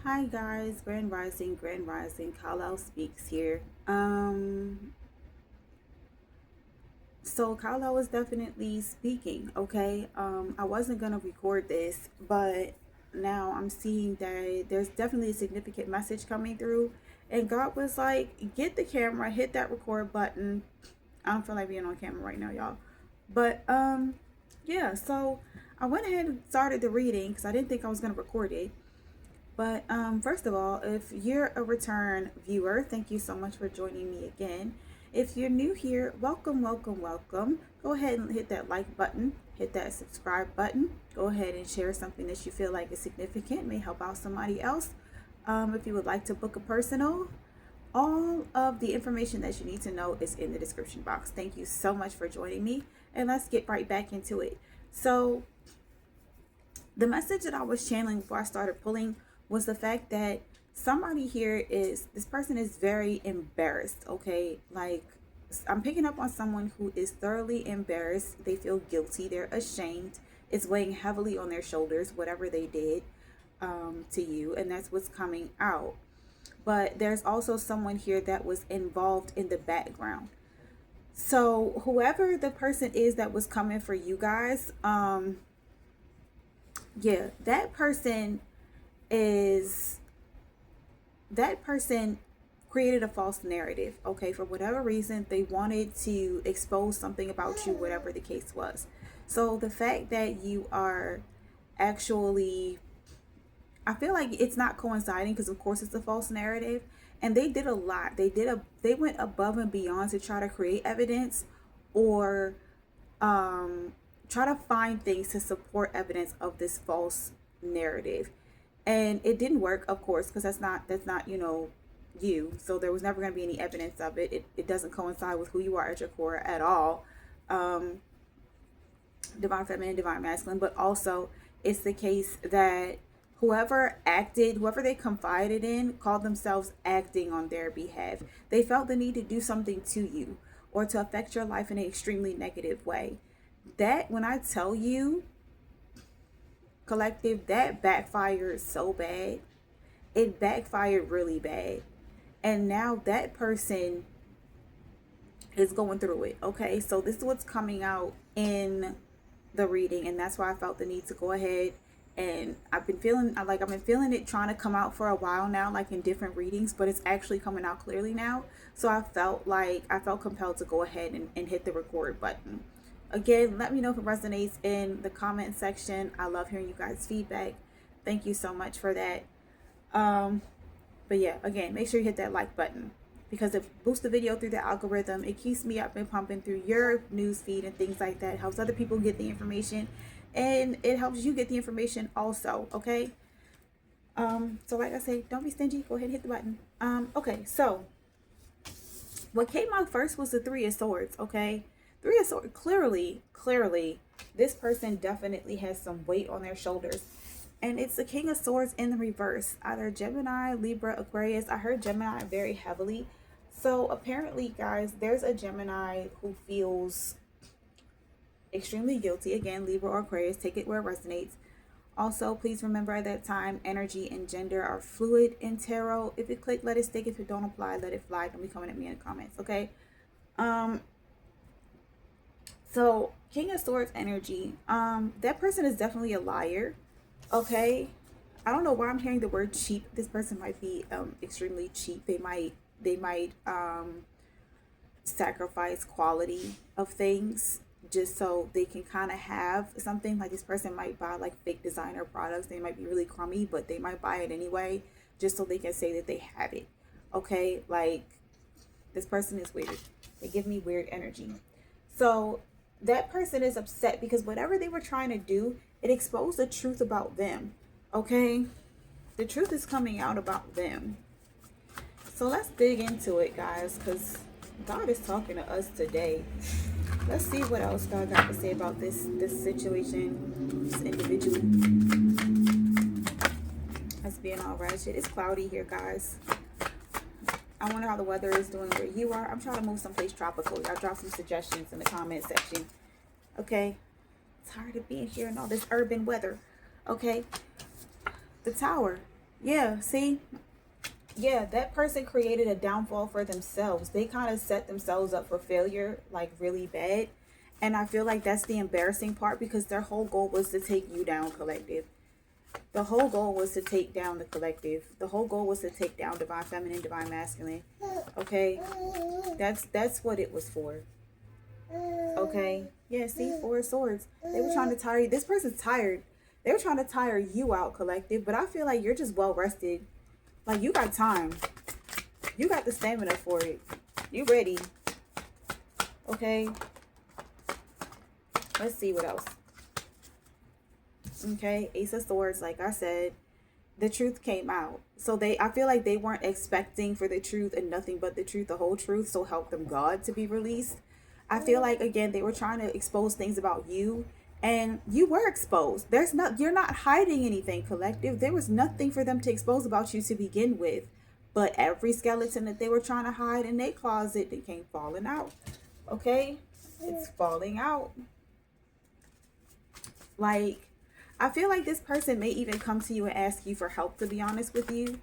Hi guys, Grand Rising, Kalel speaks here. So Kalel was definitely speaking, okay? I wasn't gonna record this, but now I'm seeing that there's definitely a significant message coming through, and God was like, get the camera, hit that record button. I don't feel like being on camera right now, y'all. But yeah, so I went ahead and started the reading because I didn't think I was gonna record it. But first of all, if you're a return viewer, thank you so much for joining me again. If you're new here, welcome, welcome, welcome. Go ahead and hit that like button, hit that subscribe button. Go ahead and share something that you feel like is significant, may help out somebody else. If you would like to book a personal, all of the information that you need to know is in the description box. Thank you so much for joining me, and let's get right back into it. So, the message that I was channeling before I started pulling was the fact that somebody here is, this person is very embarrassed, okay? Like, I'm picking up on someone who is thoroughly embarrassed. They feel guilty, they're ashamed. It's weighing heavily on their shoulders, whatever they did to you, and that's what's coming out. But there's also someone here that was involved in the background. So, whoever the person is that was coming for you guys, yeah, is that person created a false narrative, okay? For whatever reason, they wanted to expose something about you, whatever the case was. So the fact that you are actually, I feel like it's not coinciding because of course it's a false narrative, and they did a lot. They went above and beyond to try to create evidence or try to find things to support evidence of this false narrative. And it didn't work, of course, because that's not you. So there was never going to be any evidence of it. It doesn't coincide with who you are at your core at all. um Divine feminine, divine masculine. But also it's the case that whoever they confided in called themselves acting on their behalf. They felt the need to do something to you or to affect your life in an extremely negative way. That, when I tell you, collective, that backfired so bad. It backfired really bad. And now that person is going through it. Okay, so this is what's coming out in the reading, and that's why I felt the need to go ahead. And I've been feeling it trying to come out for a while now, like in different readings, but it's actually coming out clearly now. So I felt compelled to go ahead and hit the record button. Again, let me know if it resonates in the comment section. I love hearing you guys' feedback. Thank you so much for that. But yeah, again, make sure you hit that like button because it boosts the video through the algorithm. It keeps me up and pumping through your news feed and things like that. It helps other people get the information, and it helps you get the information also. Okay. So like I say, don't be stingy. Go ahead and hit the button. Okay. So what came out first was the Three of Swords. Okay. Three of Swords. Clearly, this person definitely has some weight on their shoulders. And it's the King of Swords in the reverse. Either Gemini, Libra, Aquarius. I heard Gemini very heavily. So apparently, guys, there's a Gemini who feels extremely guilty. Again, Libra or Aquarius. Take it where it resonates. Also, please remember at that time, energy and gender are fluid in tarot. If it click, let it stick. If it don't apply, let it fly. Don't be coming at me in the comments, okay? So King of Swords energy. That person is definitely a liar. Okay. I don't know why I'm hearing the word cheap. This person might be extremely cheap. They might sacrifice quality of things just so they can kind of have something. Like, this person might buy like fake designer products. They might be really crummy, but they might buy it anyway just so they can say that they have it. Okay, like, this person is weird. They give me weird energy. So that person is upset because whatever they were trying to do, it exposed the truth about them. Okay, the truth is coming out about them. So let's dig into it, guys, because God is talking to us today. Let's see what else God got to say about this situation, this individual. That's being all ratchet. It's cloudy here, guys. I wonder how the weather is doing where you are. I'm trying to move someplace tropical. Y'all drop some suggestions in the comment section. Okay. Tired of being here in all this urban weather. Okay. The Tower. Yeah, see? Yeah, that person created a downfall for themselves. They kind of set themselves up for failure, like really bad. And I feel like that's the embarrassing part because their whole goal was to take you down, collective. The whole goal was to take down the collective. The whole goal was to take down divine feminine, divine masculine. Okay? That's what it was for. Okay? Yeah, see, Four of Swords. They were trying to tire you. This person's tired. They were trying to tire you out, collective, but I feel like you're just well rested. Like, you got time. You got the stamina for it. You ready. Okay? Let's see what else. Okay, Ace of Swords, like I said, the truth came out. So I feel like they weren't expecting for the truth and nothing but the truth, the whole truth, so help them God, to be released. I feel like, again, they were trying to expose things about you, and you were exposed. You're not hiding anything, collective. There was nothing for them to expose about you to begin with. But every skeleton that they were trying to hide in their closet, they came falling out. Okay? It's falling out. Like, I feel like this person may even come to you and ask you for help, to be honest with you.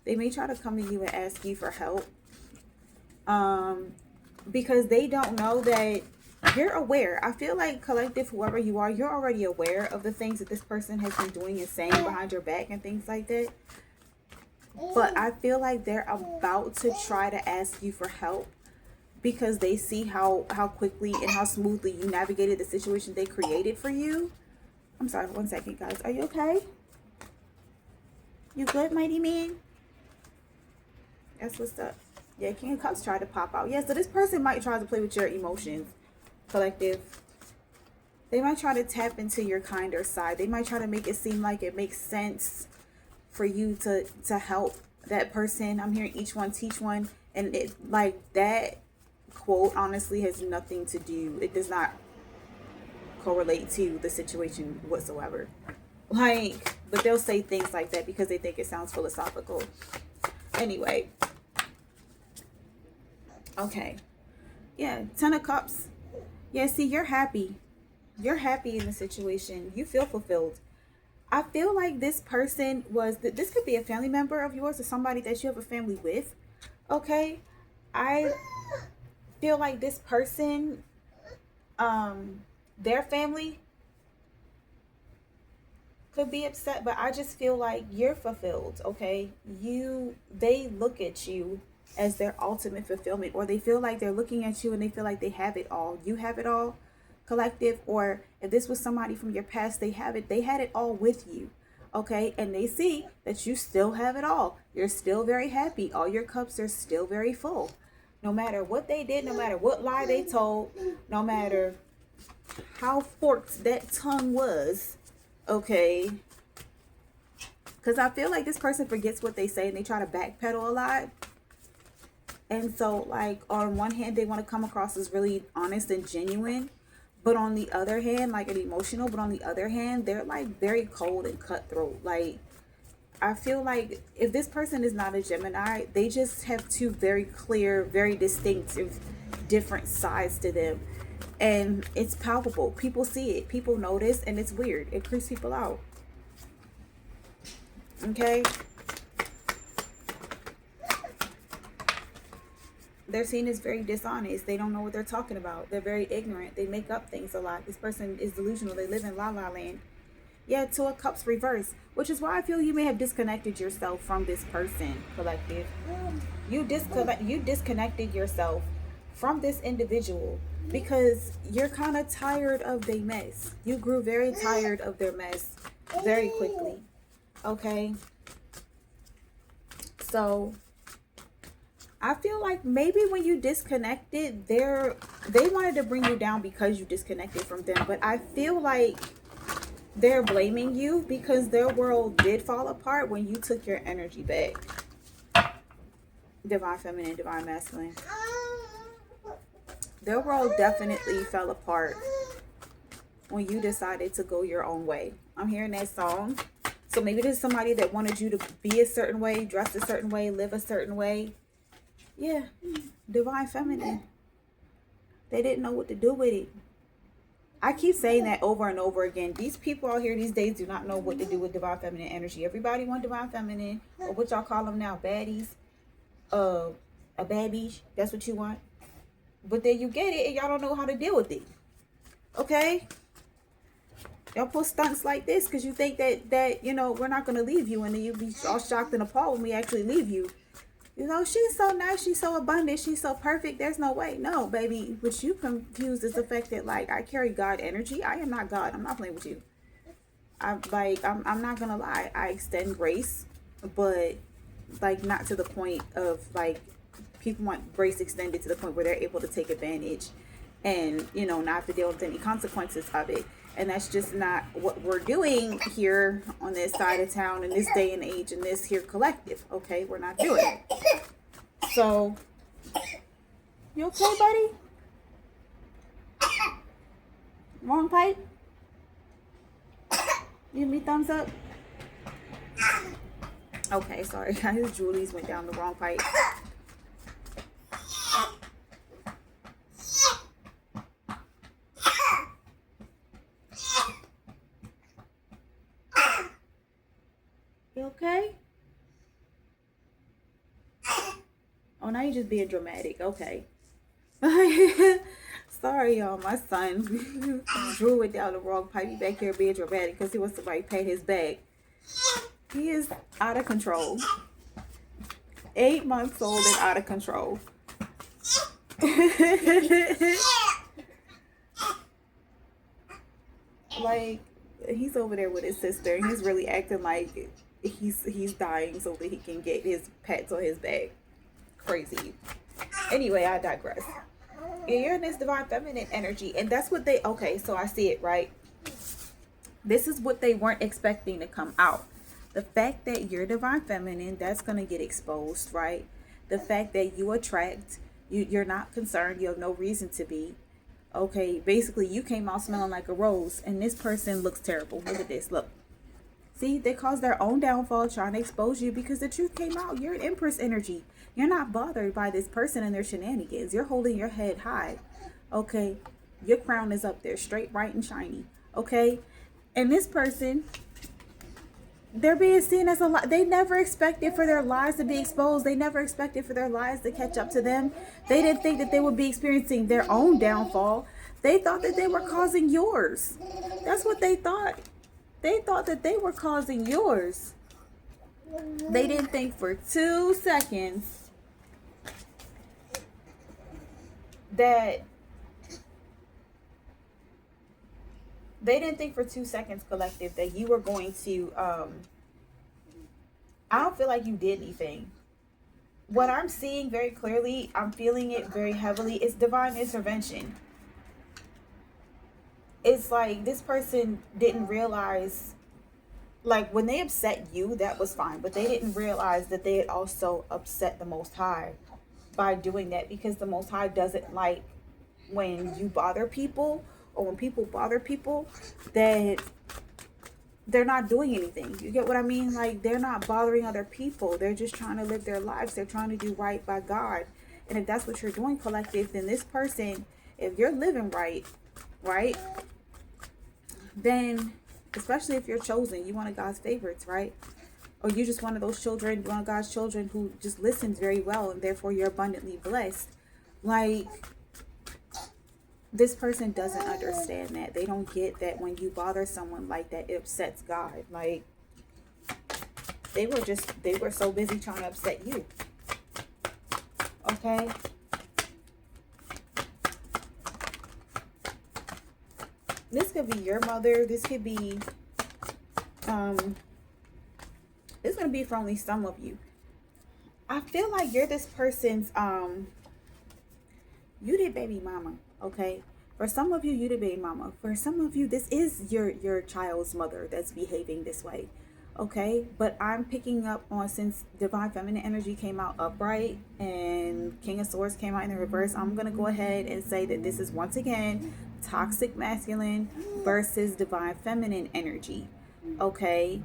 They may try to come to you and ask you for help. Because they don't know that you're aware. I feel like, collective, whoever you are, you're already aware of the things that this person has been doing and saying behind your back and things like that. But I feel like they're about to try to ask you for help because they see how quickly and how smoothly you navigated the situation they created for you. I'm sorry, 1 second, guys. Are you okay? You good, mighty man? That's what's up. Yeah, King of Cups tried to pop out. Yeah, so this person might try to play with your emotions, collective. They might try to tap into your kinder side. They might try to make it seem like it makes sense for you to help that person. I'm hearing each one teach one. And it, like, that quote honestly has nothing to do. It does not correlate to the situation whatsoever. Like, but they'll say things like that because they think it sounds philosophical. Anyway. Okay. Yeah, 10 of Cups. Yeah, see, you're happy. You're happy in the situation. You feel fulfilled. I feel like this person this could be a family member of yours or somebody that you have a family with. Okay? I feel like this person, their family could be upset, but I just feel like you're fulfilled, okay? They look at you as their ultimate fulfillment, or they feel like they're looking at you and they feel like they have it all. You have it all, collective, or if this was somebody from your past, they had it all with you, okay? And they see that you still have it all. You're still very happy. All your cups are still very full. No matter what they did, no matter what lie they told, no matter how forked that tongue was, okay? Because I feel like this person forgets what they say and they try to backpedal a lot. And so, like, on one hand, they want to come across as really honest and genuine. But on the other hand, like, and emotional. But on the other hand, they're, like, very cold and cutthroat. Like, I feel like if this person is not a Gemini, they just have two very clear, very distinctive, different sides to them. And it's palpable. People see it. People notice. And it's weird. It creeps people out. Okay? They're seen as very dishonest. They don't know what they're talking about. They're very ignorant. They make up things a lot. This person is delusional. They live in la la land. Yeah, 2 of Cups reverse, which is why I feel you may have disconnected yourself from this person, collective. You disconnected yourself from this individual because you're kind of tired of their mess. You grew very tired of their mess very quickly. Okay? So I feel like maybe when you disconnected, they wanted to bring you down because you disconnected from them. But I feel like they're blaming you because their world did fall apart when you took your energy back. Divine feminine, divine masculine. Their world definitely fell apart when you decided to go your own way. I'm hearing that song. So maybe there's somebody that wanted you to be a certain way, dress a certain way, live a certain way. Yeah, divine feminine. They didn't know what to do with it. I keep saying that over and over again. These people out here these days do not know what to do with divine feminine energy. Everybody want divine feminine, or what y'all call them now, baddies. A baby. That's what you want. But then you get it and y'all don't know how to deal with it. Okay? Y'all pull stunts like this because you think that we're not going to leave you, and then you'll be all shocked and appalled when we actually leave you. She's so nice, she's so abundant, she's so perfect, there's no way. No, baby, what you confused is the fact that, like, I carry God energy. I am not God. I'm not playing with you. I'm not gonna lie. I extend grace, but, like, not to the point of, like, people want grace extended to the point where they're able to take advantage and, not have to deal with any consequences of it. And that's just not what we're doing here on this side of town in this day and age in this here collective. Okay, we're not doing it. So, you okay, buddy? Wrong pipe? Give me thumbs up. Okay, sorry guys. Julie's went down the wrong pipe. You okay? Oh, now you're just being dramatic. Okay. Sorry, y'all. My son drew it down the wrong pipe. He back here being dramatic because he wants somebody to pay his bag. He is out of control. 8 months old and out of control. Like, he's over there with his sister, and he's really acting like he's dying so that he can get his pets on his back. Crazy. Anyway, I digress. You're in this divine feminine energy, and that's what okay, so I see it, right? This is what they weren't expecting to come out. The fact that you're divine feminine, that's going to get exposed, right? The fact that you attract, you're not concerned, you have no reason to be. Okay, basically you came out smelling like a rose, and this person looks terrible. Look at this, look. See, they caused their own downfall trying to expose you because the truth came out. You're an Empress energy. You're not bothered by this person and their shenanigans. You're holding your head high. Okay, your crown is up there, straight, bright, and shiny. Okay, and this person, they're being seen as a lie. They never expected for their lies to be exposed. They never expected for their lies to catch up to them. They didn't think that they would be experiencing their own downfall. They thought that they were causing yours. That's what they thought. They thought that they were causing yours. They didn't think for 2 seconds that collective, that you were going to I don't feel like you did anything. What I'm seeing very clearly, I'm feeling it very heavily, is divine intervention. It's like this person didn't realize, like, when they upset you, that was fine, but they didn't realize that they had also upset the Most High by doing that, because the Most High doesn't like when you bother people, or when people bother people, that they're not doing anything. You get what I mean? Like, they're not bothering other people. They're just trying to live their lives. They're trying to do right by God. And if that's what you're doing, collective, then this person, if you're living right, then, especially if you're chosen, you one of God's favorites, right? Or you're just one of those children, one of God's children who just listens very well, and therefore you're abundantly blessed. Like, this person doesn't understand that. They don't get that when you bother someone like that, it upsets God. Like, they were so busy trying to upset you. Okay? This could be your mother. This could be, it's going to be for only some of you. I feel like you're this person's, you did baby mama, okay? For some of you, you did baby mama. For some of you, this is your child's mother that's behaving this way, okay? But I'm picking up on, since divine feminine energy came out upright and King of Swords came out in the reverse, I'm going to go ahead and say that this is once again toxic masculine versus divine feminine energy, okay?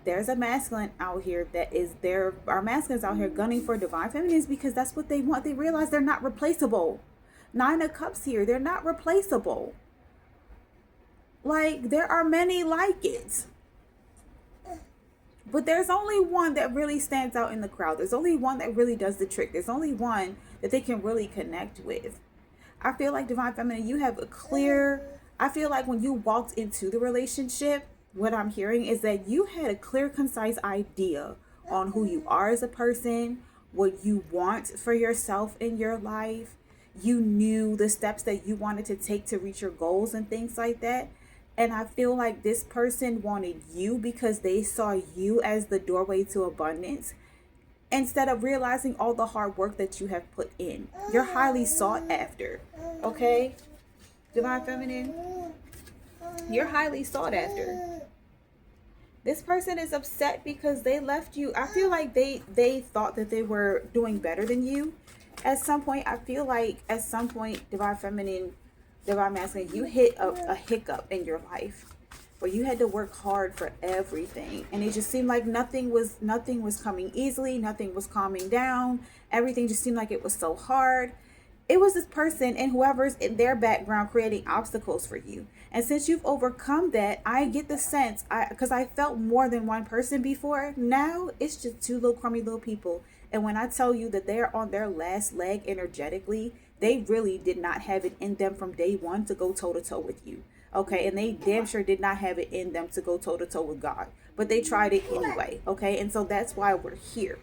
There's a masculine out here that is there. Our masculines out here gunning for divine feminines because that's what they want. They realize they're not replaceable. 9 of Cups here. They're not replaceable. Like, there are many like it. But there's only one that really stands out in the crowd. There's only one that really does the trick. There's only one that they can really connect with. I feel like Divine Feminine, you have a clear, I feel like when you walked into the relationship, what I'm hearing is that you had a clear, concise idea on who you are as a person, what you want for yourself in your life. You knew the steps that you wanted to take to reach your goals and things like that. And I feel like this person wanted you because they saw you as the doorway to abundance instead of realizing all the hard work that you have put in. You're highly sought after. Okay? Divine Feminine, you're highly sought after. This person is upset because they left you. I feel like they thought that they were doing better than you. At some point, I feel like at some point, Divine Feminine, Divine Masculine, you hit a hiccup in your life where you had to work hard for everything, and it just seemed like nothing was coming easily, nothing was calming down, everything just seemed like it was so hard. It was this person and whoever's in their background creating obstacles for you. And since you've overcome that, I get the sense, because I felt more than one person before, now it's just two little crummy little people. And when I tell you that they're on their last leg energetically, they really did not have it in them from day one to go toe to toe with you. Okay, and they damn sure did not have it in them to go toe to toe with God, but they tried it anyway. Okay, and so that's why we're here.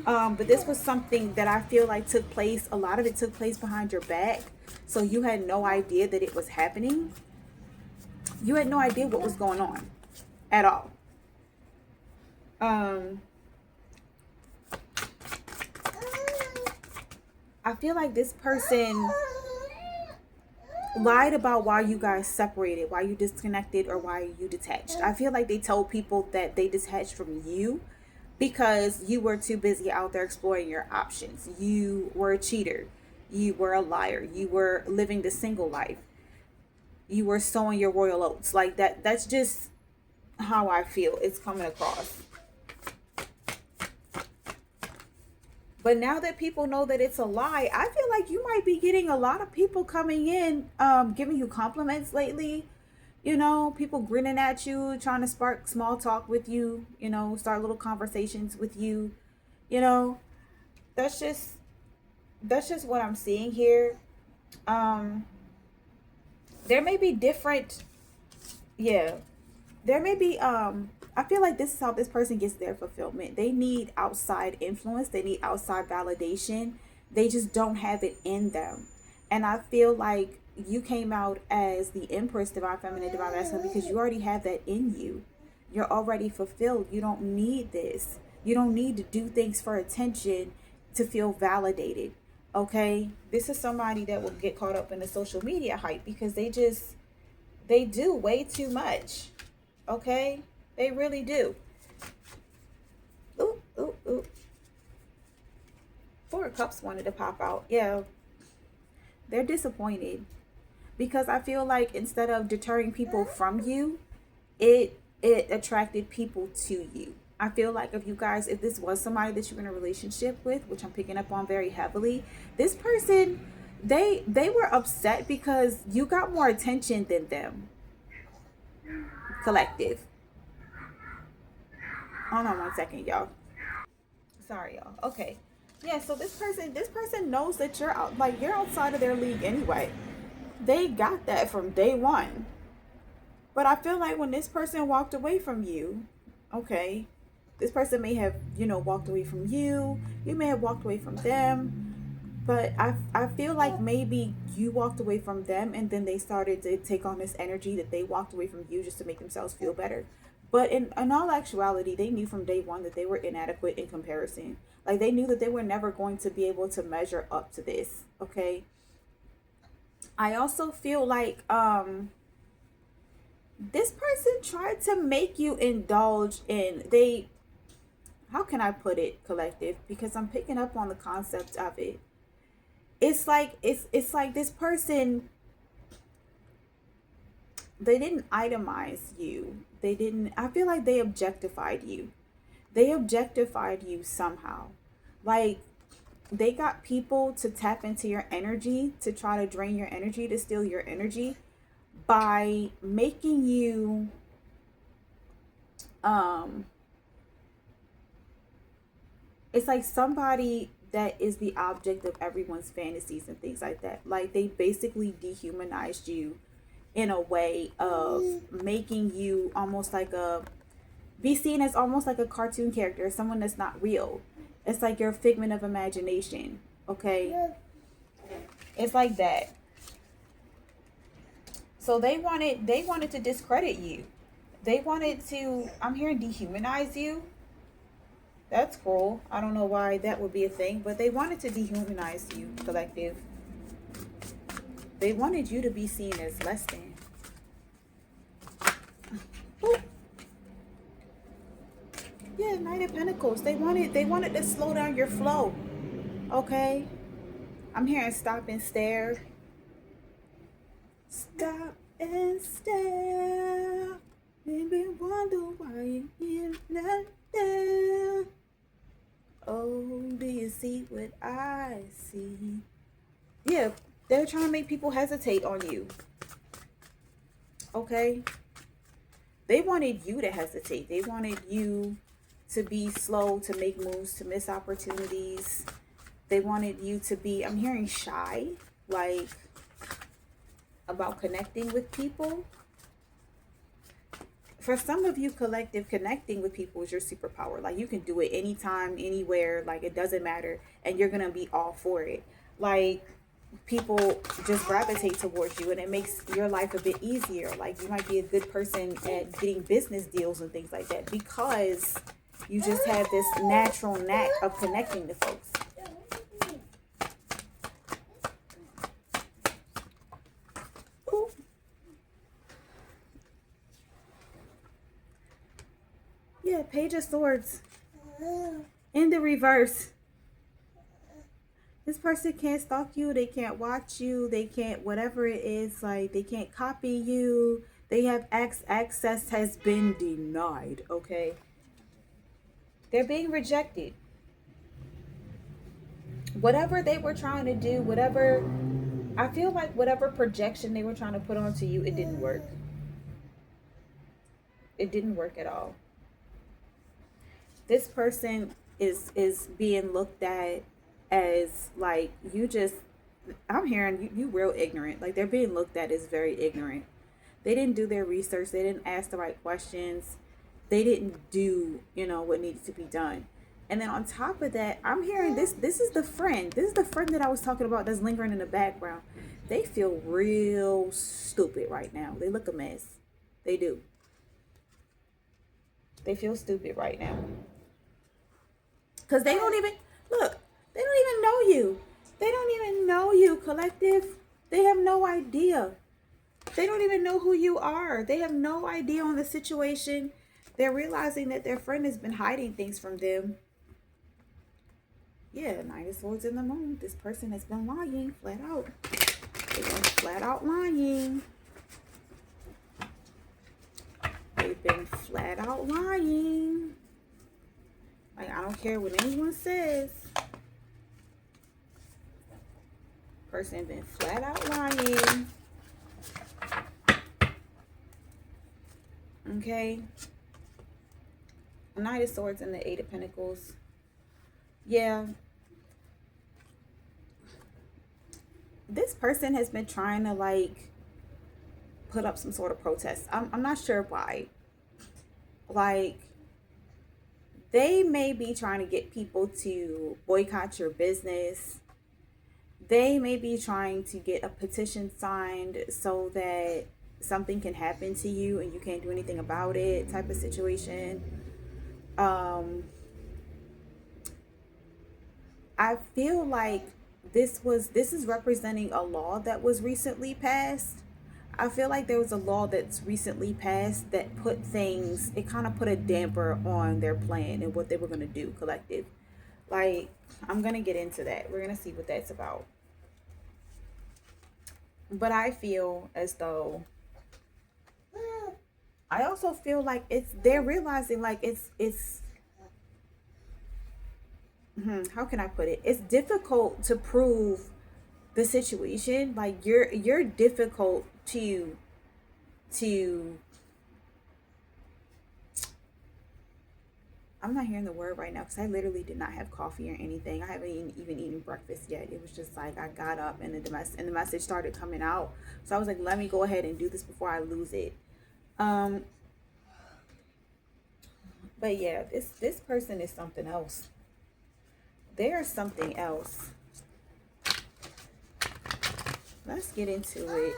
But this was something that I feel like took place. A lot of it took place behind your back, so you had no idea that it was happening. You had no idea what was going on at all. I feel like this person lied about why you guys separated, why you disconnected, or why you detached. I feel like they told people that they detached from you because you were too busy out there exploring your options. You were a cheater. You were a liar. You were living the single life. You were sowing your royal oats. Like that. That's just how I feel it's coming across. But now that people know that it's a lie, I feel like you might be getting a lot of people coming in, giving you compliments lately. You know, people grinning at you, trying to spark small talk with you, you know, start little conversations with you. You know, that's just what I'm seeing here. There may be different, yeah. There may be I feel like this is how this person gets their fulfillment. They need outside influence, they need outside validation. They just don't have it in them. And I feel like you came out as the Empress, Divine Feminine, Divine Masculine, because you already have that in you. You're already fulfilled. You don't need this. You don't need to do things for attention to feel validated. Okay? This is somebody that will get caught up in the social media hype because they do way too much. Okay? They really do. Ooh, ooh, ooh. Four of Cups wanted to pop out. Yeah. They're disappointed. Because I feel like instead of deterring people from you, it attracted people to you. I feel like if this was somebody that you're in a relationship with, which I'm picking up on very heavily, this person, they were upset because you got more attention than them. Collective. Hold on one second, y'all. Sorry, y'all. Okay. Yeah, so this person knows that you're outside of their league anyway. They got that from day one. But I feel like when this person walked away from you, okay, this person may have, walked away from you. You may have walked away from them. But I feel like maybe you walked away from them and then they started to take on this energy that they walked away from you just to make themselves feel better. But in all actuality, they knew from day one that they were inadequate in comparison. Like they knew that they were never going to be able to measure up to this. Okay. I also feel like this person tried to make you indulge in how can I put it, collective? Because I'm picking up on the concept of it. It's like this person, they didn't itemize you. I feel like they objectified you. They objectified you somehow. Like they got people to tap into your energy, to try to drain your energy, to steal your energy. by making you it's like somebody that is the object of everyone's fantasies and things like that. Like they basically dehumanized you in a way of making you almost like a be seen as almost like a cartoon character, someone that's not real. It's like your figment of imagination. Okay? It's like that. So they wanted to discredit you. They wanted to, I'm hearing, dehumanize you. That's cool. I don't know why that would be a thing, but they wanted to dehumanize you, collective. They wanted you to be seen as less than. Ooh. Yeah, Knight of Pentacles. They wanted to slow down your flow. Okay? I'm hearing stop and stare. Stop and stare. Maybe wonder why you're not there. Oh, do you see what I see? Yeah, they're trying to make people hesitate on you. Okay? They wanted you to hesitate. They wanted you to be slow, to make moves, to miss opportunities. They wanted you to be, I'm hearing shy, like about connecting with people. For some of you, collective, connecting with people is your superpower. Like you can do it anytime, anywhere, like it doesn't matter, and you're gonna be all for it. Like people just gravitate towards you, and it makes your life a bit easier. Like you might be a good person at getting business deals and things like that because you just have this natural knack of connecting to folks. Ooh. Yeah, Page of Swords in the reverse. This person can't stalk you, they can't watch you, they can't whatever it is, like they can't copy you. They have access has been denied, okay? They're being rejected. Whatever they were trying to do, whatever, I feel like whatever projection they were trying to put onto you, it didn't work. It didn't work at all. This person is being looked at as like you just, I'm hearing you real ignorant. Like they're being looked at as very ignorant. They didn't do their research. They didn't ask the right questions. They didn't do, what needed to be done. And then on top of that, I'm hearing this is the friend. This is the friend that I was talking about that's lingering in the background. They feel real stupid right now. They look a mess. They do. They feel stupid right now. Because they don't even, look, they don't even know you. They don't even know you, collective. They have no idea. They don't even know who you are. They have no idea on the situation. They're realizing that their friend has been hiding things from them. Yeah, Knight of Swords in the Moon. This person has been lying flat out. They've been flat out lying. They've been flat out lying. Like, I don't care what anyone says. Person been flat out lying. Okay. Knight of Swords and the Eight of Pentacles. Yeah. This person has been trying to like put up some sort of protest. I'm not sure why. Like, they may be trying to get people to boycott your business. They may be trying to get a petition signed so that something can happen to you and you can't do anything about it, type of situation. I feel like this is representing a law that was recently passed. I feel like there was a law that's recently passed that put things, it kind of put a damper on their plan and what they were going to do, collective. Like, I'm going to get into that. We're going to see what that's about. But I feel as though, I also feel like they're realizing like it's how can I put it? It's difficult to prove the situation. Like you're difficult to to, I'm not hearing the word right now because I literally did not have coffee or anything. I haven't even eaten breakfast yet. It was just like I got up and the message started coming out. So I was like, let me go ahead and do this before I lose it. But yeah, this person is something else. There's something else. Let's get into it.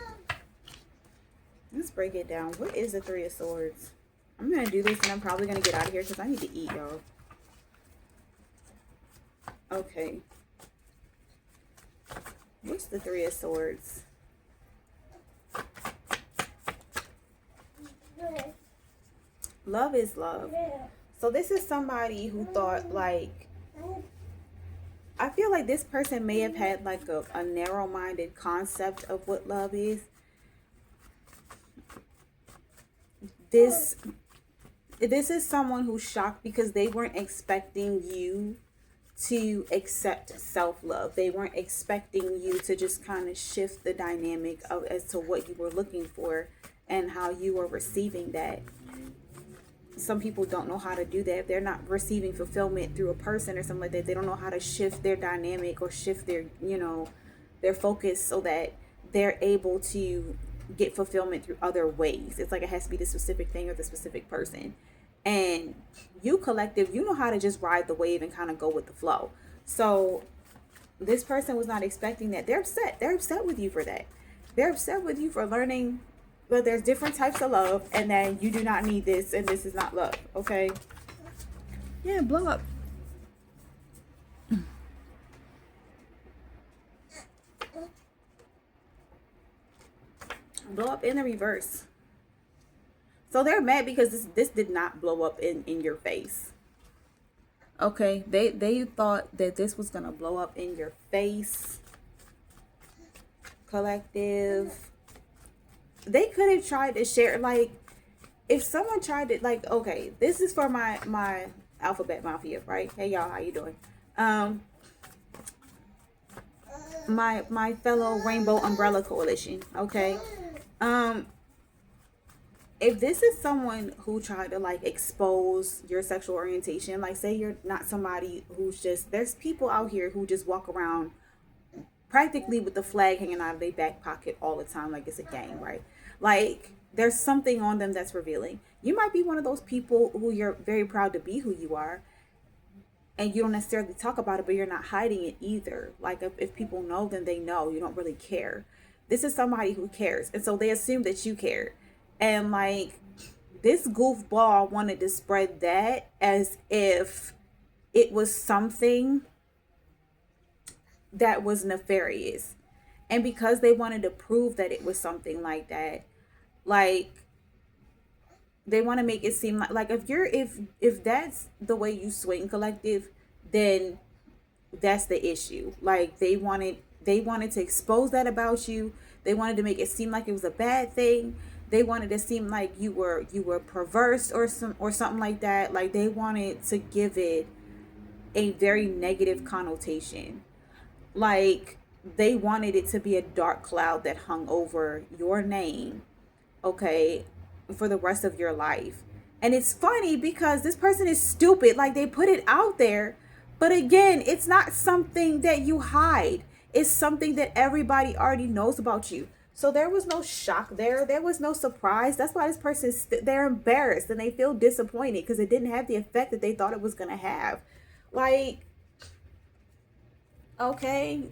Let's break it down. What is the Three of Swords? I'm going to do this and I'm probably going to get out of here because I need to eat, y'all. Okay. What's the Three of Swords? Love is love. So this is somebody who thought, like, I feel like this person may have had like a narrow-minded concept of what love is. This is someone who's shocked because they weren't expecting you to accept self-love. They weren't expecting you to just kind of shift the dynamic of as to what you were looking for and how you were receiving that. Some people don't know how to do that. If they're not receiving fulfillment through a person or something like that, they don't know how to shift their dynamic or shift their, their focus so that they're able to get fulfillment through other ways. It's like it has to be the specific thing or the specific person. And you collective, you know how to just ride the wave and kind of go with the flow. So this person was not expecting that. They're upset. They're upset with you for that. They're upset with you for learning that there's different types of love and that you do not need this and this is not love. Okay? Yeah, blow up. Blow up in the reverse. So they're mad because this did not blow up in your face. Okay, they thought that this was gonna blow up in your face. Collective. They could have tried to share, like, if someone tried to, like, okay, this is for my alphabet mafia, right? Hey y'all, how you doing? My fellow Rainbow Umbrella Coalition, okay? If this is someone who tried to like expose your sexual orientation, like say you're not somebody who's just, there's people out here who just walk around practically with the flag hanging out of their back pocket all the time, like it's a gang, right? Like there's something on them that's revealing. You might be one of those people who you're very proud to be who you are, and you don't necessarily talk about it, but you're not hiding it either. Like if people know, then they know. You don't really care. This is somebody who cares, and so they assume that you care. And like this goofball wanted to spread that as if it was something that was nefarious. And because they wanted to prove that it was something like that, like they want to make it seem like if that's the way you swing, collective, then that's the issue. Like they wanted to expose that about you. They wanted to make it seem like it was a bad thing. They wanted to seem like you were perverse or something like that. Like they wanted to give it a very negative connotation. Like they wanted it to be a dark cloud that hung over your name, okay, for the rest of your life. And it's funny because this person is stupid. Like they put it out there, but again, it's not something that you hide. It's something that everybody already knows about you. So there was no shock there. There was no surprise. That's why this person, they're embarrassed and they feel disappointed because it didn't have the effect that they thought it was going to have. Like, okay,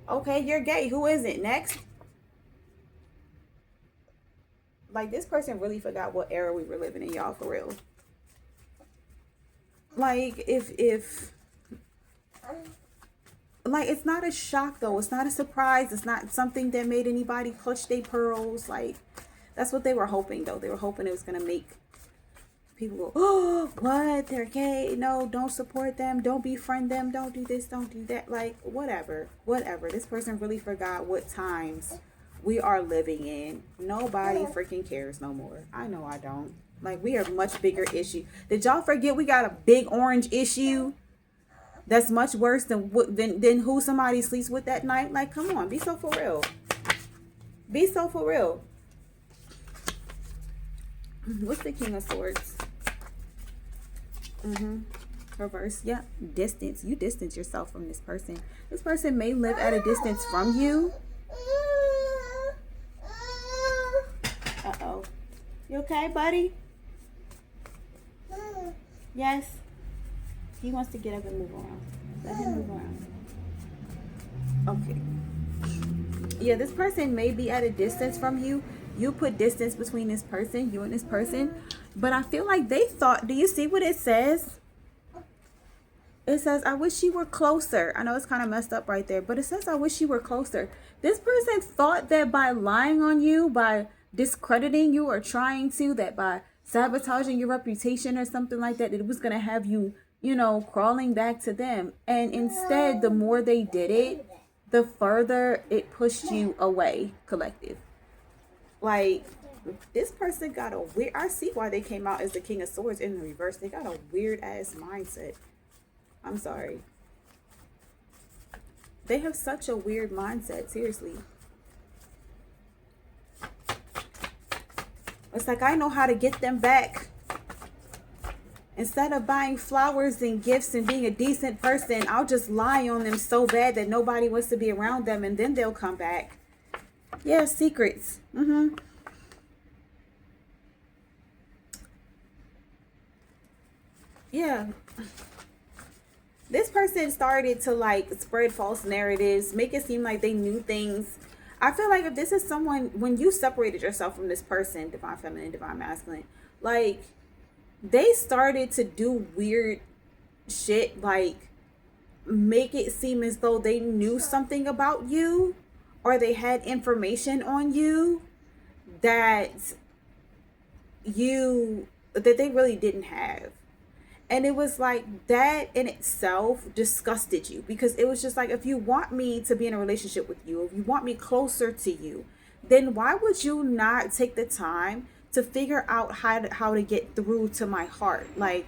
you're gay. Who isn't? Next. Like, this person really forgot what era we were living in, y'all, for real. Like, like, it's not a shock, though. It's not a surprise. It's not something that made anybody clutch their pearls. Like, that's what they were hoping, though. They were hoping it was going to make people go, oh, what? They're gay. No, don't support them. Don't befriend them. Don't do this. Don't do that. Like, whatever. This person really forgot what times we are living in. Nobody freaking cares no more. I know I don't. Like, we are a much bigger issue. Did y'all forget we got a big orange issue? That's much worse than who somebody sleeps with that night. Like, come on, be so for real. Be so for real. What's the King of Swords? Reverse. Yeah. Distance. You distance yourself from this person. This person may live at a distance from you. Uh-oh. You okay, buddy? Yes. He wants to get up and move around. Let him move around. Okay. Yeah, this person may be at a distance from you. You put distance between this person, you and this person. But I feel like they thought, do you see what it says? It says, I wish you were closer. I know it's kind of messed up right there, but it says, I wish you were closer. This person thought that by lying on you, by discrediting you or trying to, that by sabotaging your reputation or something like that, it was going to have you, you know, crawling back to them. And instead, the more they did it, the further it pushed you away, collective. Like, this person got a weird, I see why they came out as the King of Swords in the reverse. They got a weird ass mindset. I'm sorry. They have such a weird mindset, seriously. It's like, I know how to get them back. Instead of buying flowers and gifts and being a decent person, I'll just lie on them so bad that nobody wants to be around them, and then they'll come back. Yeah, secrets. Yeah. This person started to like spread false narratives, make it seem like they knew things. I feel like if this is someone, when you separated yourself from this person, divine feminine, divine masculine, like they started to do weird shit, like make it seem as though they knew something about you or they had information on you that they really didn't have. And it was like that in itself disgusted you, because it was just like, if you want me to be in a relationship with you, if you want me closer to you, then why would you not take the time to figure out how to get through to my heart? Like,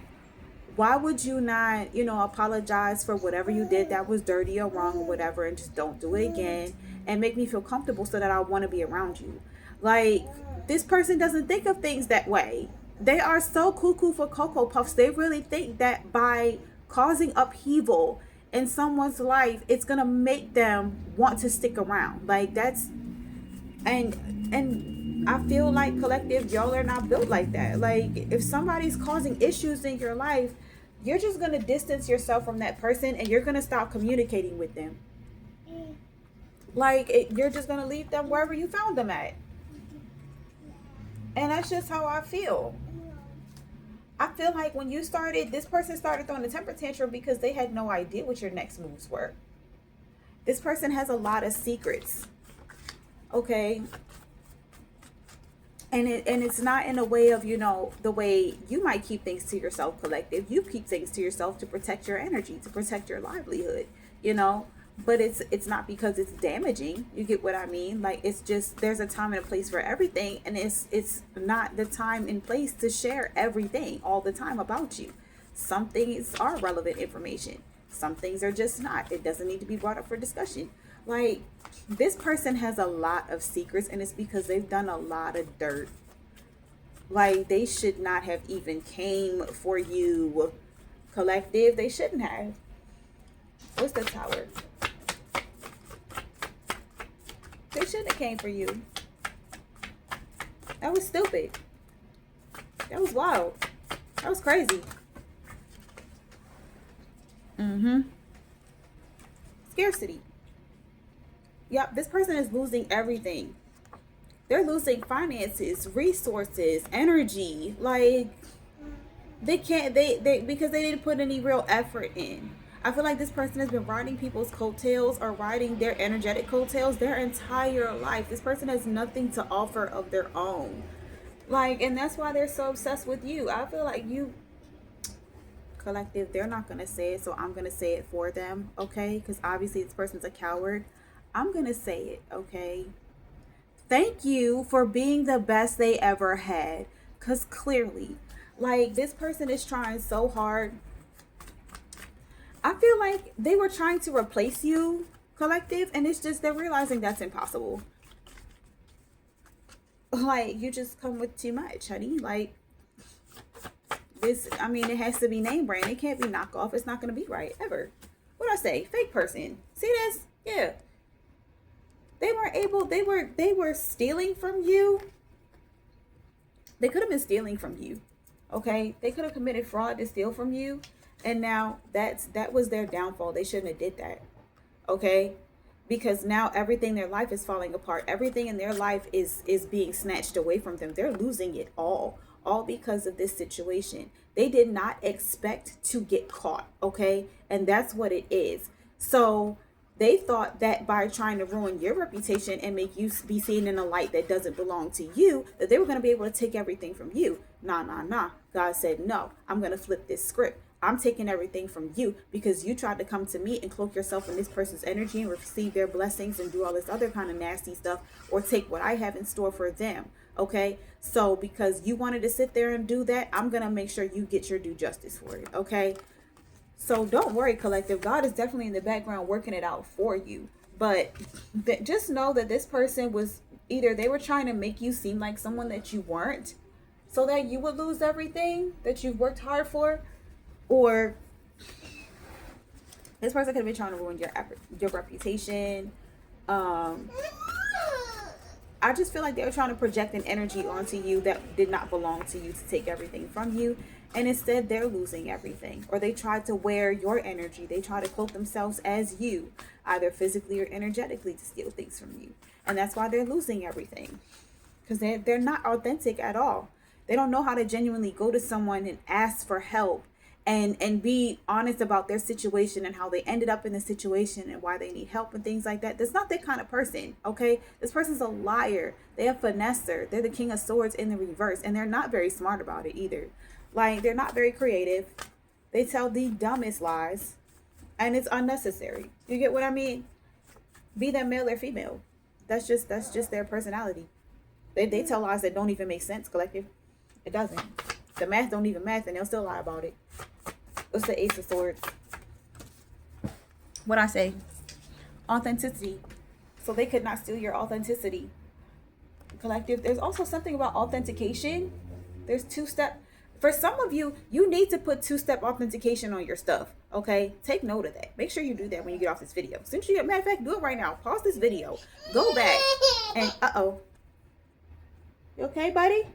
why would you not, you know, apologize for whatever you did that was dirty or wrong or whatever, and just don't do it again and make me feel comfortable so that I want to be around you? Like, this person doesn't think of things that way. They are so cuckoo for Cocoa Puffs. They really think that by causing upheaval in someone's life, it's going to make them want to stick around. Like, that's, and I feel like, collective, y'all are not built like that. Like, if somebody's causing issues in your life, you're just going to distance yourself from that person and you're going to stop communicating with them. Like, you're just going to leave them wherever you found them at. And that's just how I feel. I feel like when you started, this person started throwing a temper tantrum because they had no idea what your next moves were. This person has a lot of secrets. Okay. And it's not in a way of, you know, the way you might keep things to yourself, collective. You keep things to yourself to protect your energy, to protect your livelihood, you know. But it's not because it's damaging. You get what I mean? Like, it's just, there's a time and a place for everything, and it's not the time and place to share everything all the time about you. Some things are relevant information. Some things are just not. It doesn't need to be brought up for discussion. Like, this person has a lot of secrets, and it's because they've done a lot of dirt. Like, they should not have even came for you, collective. They shouldn't have. What's the Tower? They shouldn't have came for you. That was stupid. That was wild. That was crazy. Scarcity. Yep, this person is losing everything. They're losing finances, resources, energy. Like, they can't, they because they didn't put any real effort in. I feel like this person has been riding people's coattails or riding their energetic coattails their entire life. This person has nothing to offer of their own. Like, and that's why they're so obsessed with you. I feel like you, collective, they're not going to say it, so I'm going to say it for them, okay? Because obviously this person's a coward. I'm going to say it, okay? Thank you for being the best they ever had. Because clearly, like, this person is trying so hard. I feel like they were trying to replace you, collective, and it's just they're realizing that's impossible. Like, you just come with too much, honey. Like, this, I mean, it has to be name brand. It can't be knockoff. It's not going to be right, ever. What I say? Fake person. See this? Yeah. They weren't able, they were stealing from you. They could have been stealing from you. Okay? They could have committed fraud to steal from you. And now that was their downfall. They shouldn't have did that. Okay? Because now everything in their life is falling apart. Everything in their life is being snatched away from them. They're losing it all because of this situation. They did not expect to get caught. Okay? And that's what it is. So they thought that by trying to ruin your reputation and make you be seen in a light that doesn't belong to you, that they were going to be able to take everything from you. Nah. God said, no, I'm going to flip this script. I'm taking everything from you because you tried to come to me and cloak yourself in this person's energy and receive their blessings and do all this other kind of nasty stuff, or take what I have in store for them. Okay? So because you wanted to sit there and do that, I'm going to make sure you get your due justice for it. Okay? So don't worry, collective. God is definitely in the background working it out for you. But just know that this person was either they were trying to make you seem like someone that you weren't, so that you would lose everything that you've worked hard for, or this person could have been trying to ruin your reputation. I just feel like they were trying to project an energy onto you that did not belong to you, to take everything from you. And instead, they're losing everything. Or they tried to wear your energy. They try to cloak themselves as you, either physically or energetically, to steal things from you. And that's why they're losing everything. Because they're not authentic at all. They don't know how to genuinely go to someone and ask for help. And be honest about their situation and how they ended up in the situation and why they need help and things like that. That's not that kind of person, okay? This person's a liar. They're a finesser. They're the king of swords in the reverse. And they're not very smart about it either. Like, they're not very creative. They tell the dumbest lies. And it's unnecessary. You get what I mean? Be that male or female. That's just their personality. They tell lies that don't even make sense, collective. It doesn't. The math don't even math, and they'll still lie about it. It's the Ace of Swords. What I say? Authenticity. So they could not steal your authenticity. Collective. There's also something about authentication. There's two-step. For some of you, you need to put two-step authentication on your stuff. Okay? Take note of that. Make sure you do that when you get off this video. Since you get, matter of fact, do it right now. Pause this video. Go back. And, uh-oh. You okay, buddy?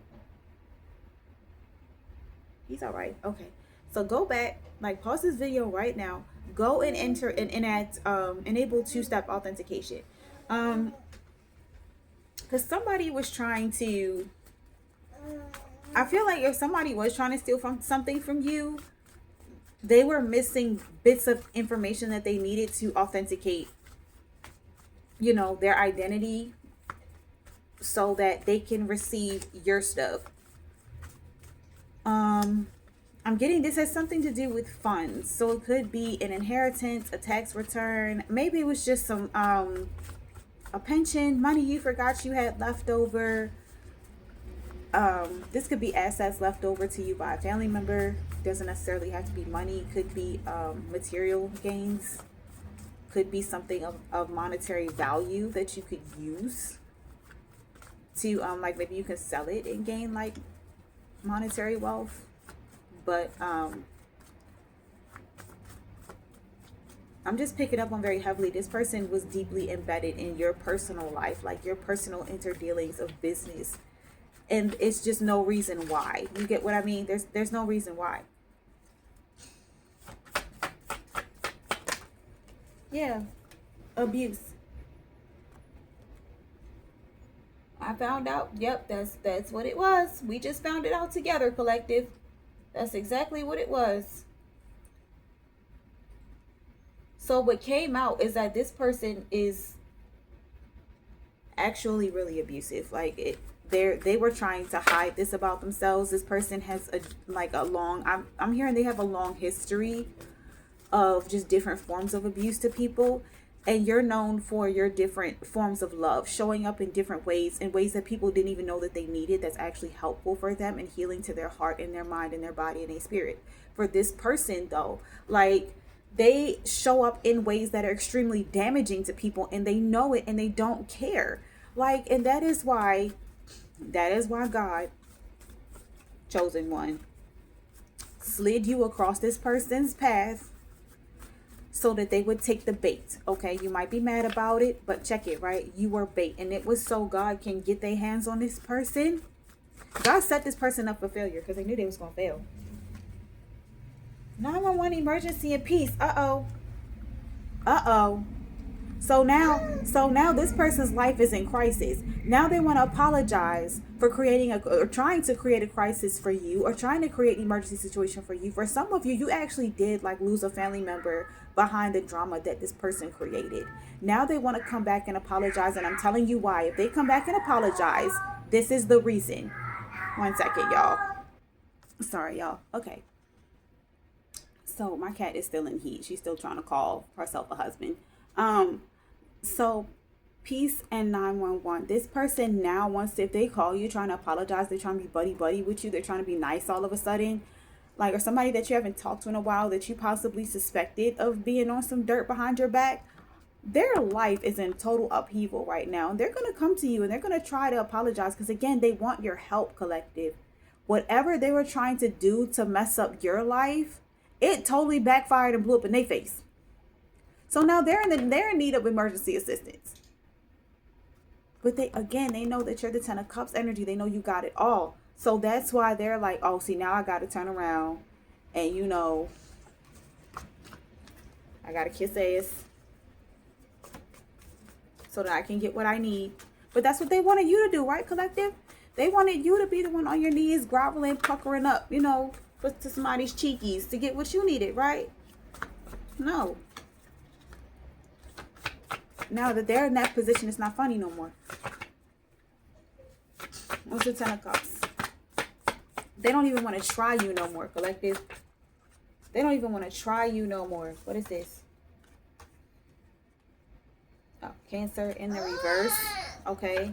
He's all right. Okay. So go back, like, pause this video right now. Go and enter and enable two-step authentication. Because somebody was trying to, I feel like if somebody was trying to steal something from you, they were missing bits of information that they needed to authenticate, you know, their identity so that they can receive your stuff. I'm getting this has something to do with funds. So it could be an inheritance, a tax return. Maybe it was just some a pension, money you forgot you had left over. This could be assets left over to you by a family member. Doesn't necessarily have to be money. Could be material gains. Could be something of monetary value that you could use to like, maybe you can sell it and gain like monetary wealth. But I'm just picking up on very heavily, this person was deeply embedded in your personal life, like your personal interdealings of business, and it's just no reason why. You get what I mean? There's no reason why. Yeah, abuse. I found out. Yep, that's what it was. We just found it out together, collective. That's exactly what it was. So what came out is that this person is actually really abusive. Like, they were trying to hide this about themselves. This person has a long, I'm hearing they have a long history of just different forms of abuse to people. And you're known for your different forms of love, showing up in different ways, in ways that people didn't even know that they needed, that's actually helpful for them and healing to their heart and their mind and their body and their spirit. For this person, though, like, they show up in ways that are extremely damaging to people, and they know it and they don't care. Like, and that is why That is why God, chosen one, slid you across this person's path so that they would take the bait. Okay, you might be mad about it, but check it, right? You were bait, and it was so God can get their hands on this person. God set this person up for failure because they knew they was going to fail. 911 emergency and peace. Uh-oh. Uh-oh. So now this person's life is in crisis. Now they want to apologize for creating or trying to create a crisis for you, or trying to create an emergency situation for you. For some of you, you actually did like lose a family member behind the drama that this person created. Now they want to come back and apologize, and I'm telling you why. If they come back and apologize, this is the reason. 1 second, y'all. Sorry, y'all. Okay. So my cat is still in heat. She's still trying to call herself a husband. So peace and 911. This person now wants to, if they call you trying to apologize, they're trying to be buddy with you, they're trying to be nice all of a sudden, like, or somebody that you haven't talked to in a while that you possibly suspected of being on some dirt behind your back, their life is in total upheaval right now. And they're going to come to you and they're going to try to apologize because, again, they want your help, collective. Whatever they were trying to do to mess up your life, it totally backfired and blew up in their face. So now they're in need of emergency assistance. But they know that you're the 10 of Cups energy. They know you got it all. So that's why they're like, oh, see, now I got to turn around and, I got to kiss ass so that I can get what I need. But that's what they wanted you to do, right, collective? They wanted you to be the one on your knees, groveling, puckering up, to somebody's cheekies to get what you needed, right? No. Now that they're in that position, it's not funny no more. What's the 10 of Cups? They don't even want to try you no more, collective. They don't even want to try you no more. What is this? Oh, Cancer in the reverse. Okay.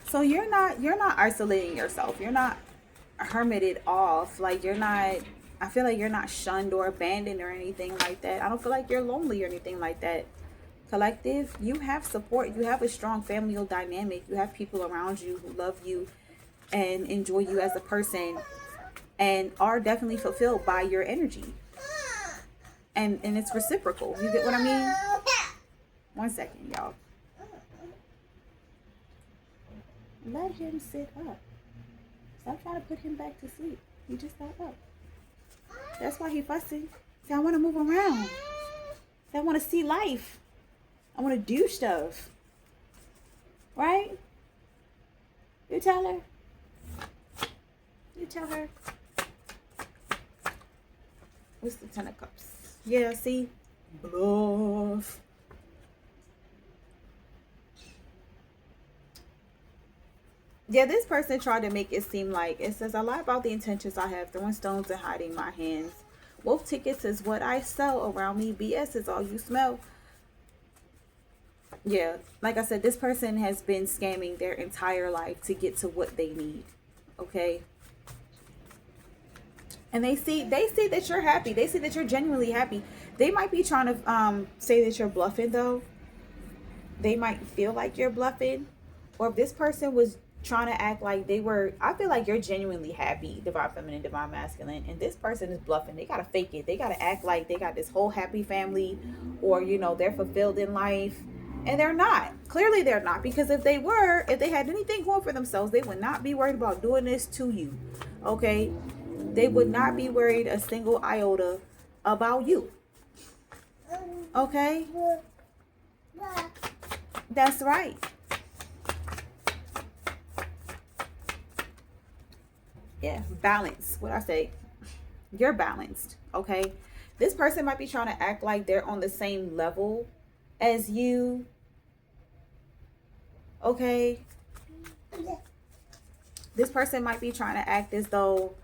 So you're not isolating yourself. You're not hermited off. Like, you're not, I feel like you're not shunned or abandoned or anything like that. I don't feel like you're lonely or anything like that. Collective, you have support. You have a strong familial dynamic. You have people around you who love you and enjoy you as a person and are definitely fulfilled by your energy. And it's reciprocal. You get what I mean? 1 second, y'all. Let him sit up. Stop trying to put him back to sleep. He just got up. That's why he fussing. See, I want to move around. See, I want to see life. I want to do stuff. Right? You tell her. You tell her. What's the 10 of Cups? Yeah, see? Bluff. Yeah, this person tried to make it seem like, it says, I lie about the intentions I have, throwing stones and hiding my hands. Wolf tickets is what I sell around me. BS is all you smell. Yeah, like I said, this person has been scamming their entire life to get to what they need. Okay? And they see that you're happy. They see that you're genuinely happy. They might be trying to say that you're bluffing, though. They might feel like you're bluffing. Or if this person was trying to act like they were, I feel like you're genuinely happy, divine feminine, divine masculine, and this person is bluffing. They gotta fake it. They gotta act like they got this whole happy family, or they're fulfilled in life, and they're not. Clearly they're not, because if they had anything going for themselves, they would not be worried about doing this to you. Okay? They would not be worried a single iota about you. Okay? That's right. Yeah, balance. What I say, you're balanced. Okay, this person might be trying to act like they're on the same level as you. Okay, this person might be trying to act as though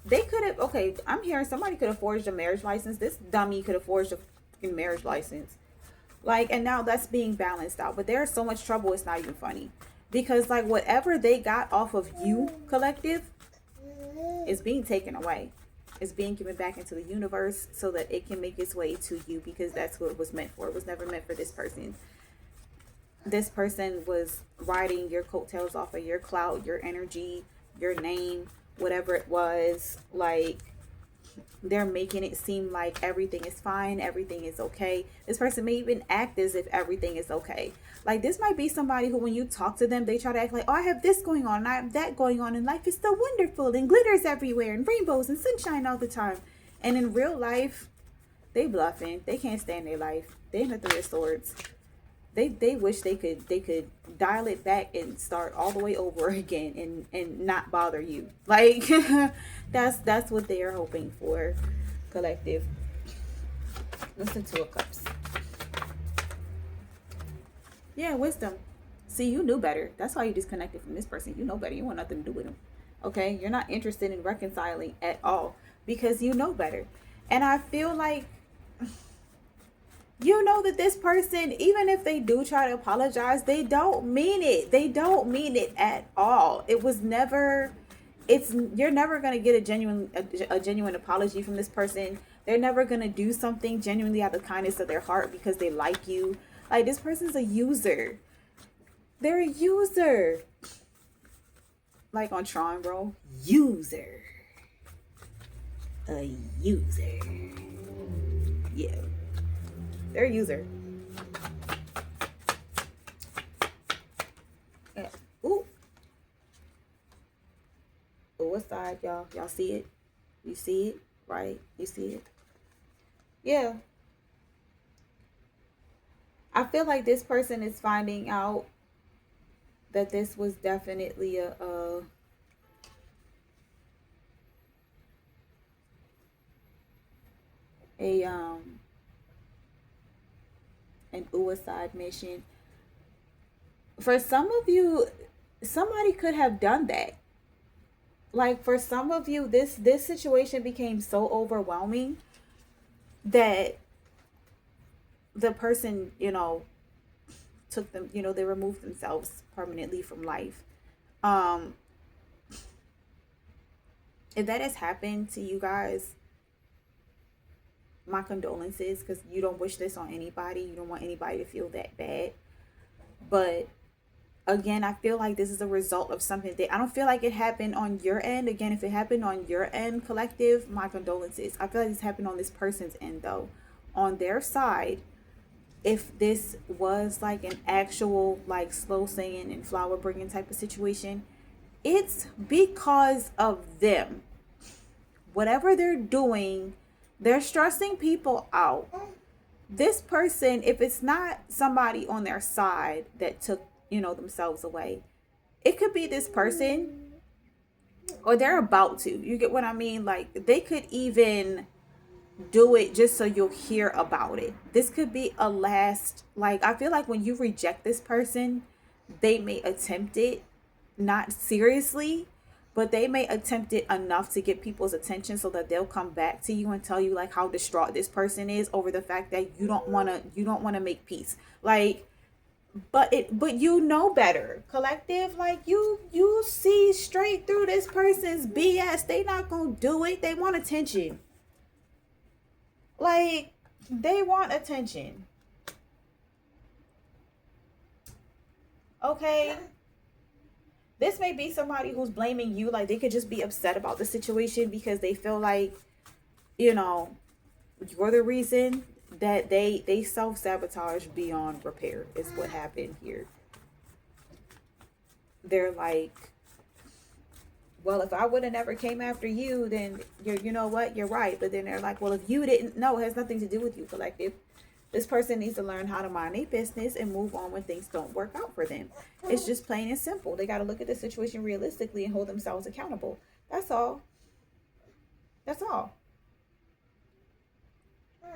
they could have. Okay, I'm hearing somebody could have forged a marriage license. This dummy could have forged a fucking marriage license. Like, and now that's being balanced out. But there's so much trouble, it's not even funny. Because, like, whatever they got off of you, collective, is being taken away. It's being given back into the universe so that it can make its way to you, because that's what it was meant for. It was never meant for this person. this person was riding your coattails off of your clout, your energy, your name, whatever it was. Like, they're making it seem like everything is fine, everything is okay. This person may even act as if everything is okay. Like, this might be somebody who, when you talk to them, they try to act like, oh, I have this going on, and I have that going on, and life is so wonderful, and glitters everywhere, and rainbows, and sunshine all the time. And in real life, they bluffing. They can't stand their life. They in the Three of Swords. They wish they could dial it back and start all the way over again and not bother you. Like, that's what they are hoping for, collective. Listen to Two of Cups. Yeah, wisdom. See, you knew better. That's why you disconnected from this person. You know better. You want nothing to do with them. Okay? You're not interested in reconciling at all because you know better. And I feel like you know that this person, even if they do try to apologize, they don't mean it. They don't mean it at all. It was never, you're never going to get a genuine apology from this person. They're never going to do something genuinely out of the kindness of their heart because they like you. Like, this person's a user. They're a user. Like on Tron, bro. User. A user. Yeah. They're a user. Yeah. Ooh. But what side, y'all? Y'all see it? You see it? Right? You see it? Yeah. I feel like this person is finding out that this was definitely an suicide mission. For some of you, somebody could have done that. Like, for some of you, this situation became so overwhelming that the person, took them, they removed themselves permanently from life. If that has happened to you guys, my condolences, because you don't wish this on anybody. You don't want anybody to feel that bad. But again, I feel like this is a result of something that I don't feel like it happened on your end. Again, if it happened on your end, collective, my condolences. I feel like this happened on this person's end, though. On their side, if this was like an actual, like, slow singing and flower bringing type of situation, it's because of them. Whatever they're doing, they're stressing people out. This person, if it's not somebody on their side that took, themselves away, it could be this person, or they're about to. You get what I mean? Like, they could even do it just so you'll hear about it. This could be a last, like, I feel like when you reject this person, they may attempt it, not seriously, but they may attempt it enough to get people's attention so that they'll come back to you and tell you, like, how distraught this person is over the fact that you don't want to make peace. Like, but you know better, collective. Like, you see straight through this person's BS. They not gonna do it. They want attention. Like, they want attention. Okay. This may be somebody who's blaming you. Like, they could just be upset about the situation because they feel like, you're the reason that they self-sabotage beyond repair is what happened here. They're like, well, if I would have never came after you, then you know what, you're right. But then they're like, well, if you didn't, no, it has nothing to do with you, collective. This person needs to learn how to mind their business and move on when things don't work out for them. It's just plain and simple. They got to look at the situation realistically and hold themselves accountable. That's all. That's all.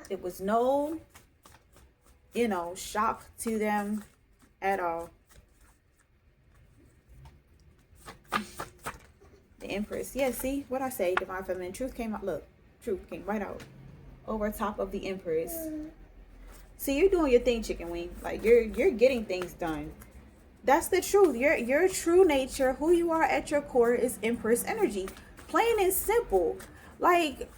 It was no, shock to them at all. The Empress. Yeah, see what I say? Divine Feminine. Truth came out. Look, truth came right out over top of the Empress. See, you're doing your thing, chicken wing. Like, you're getting things done. That's the truth. Your true nature, who you are at your core, is Empress energy. Plain and simple. Like,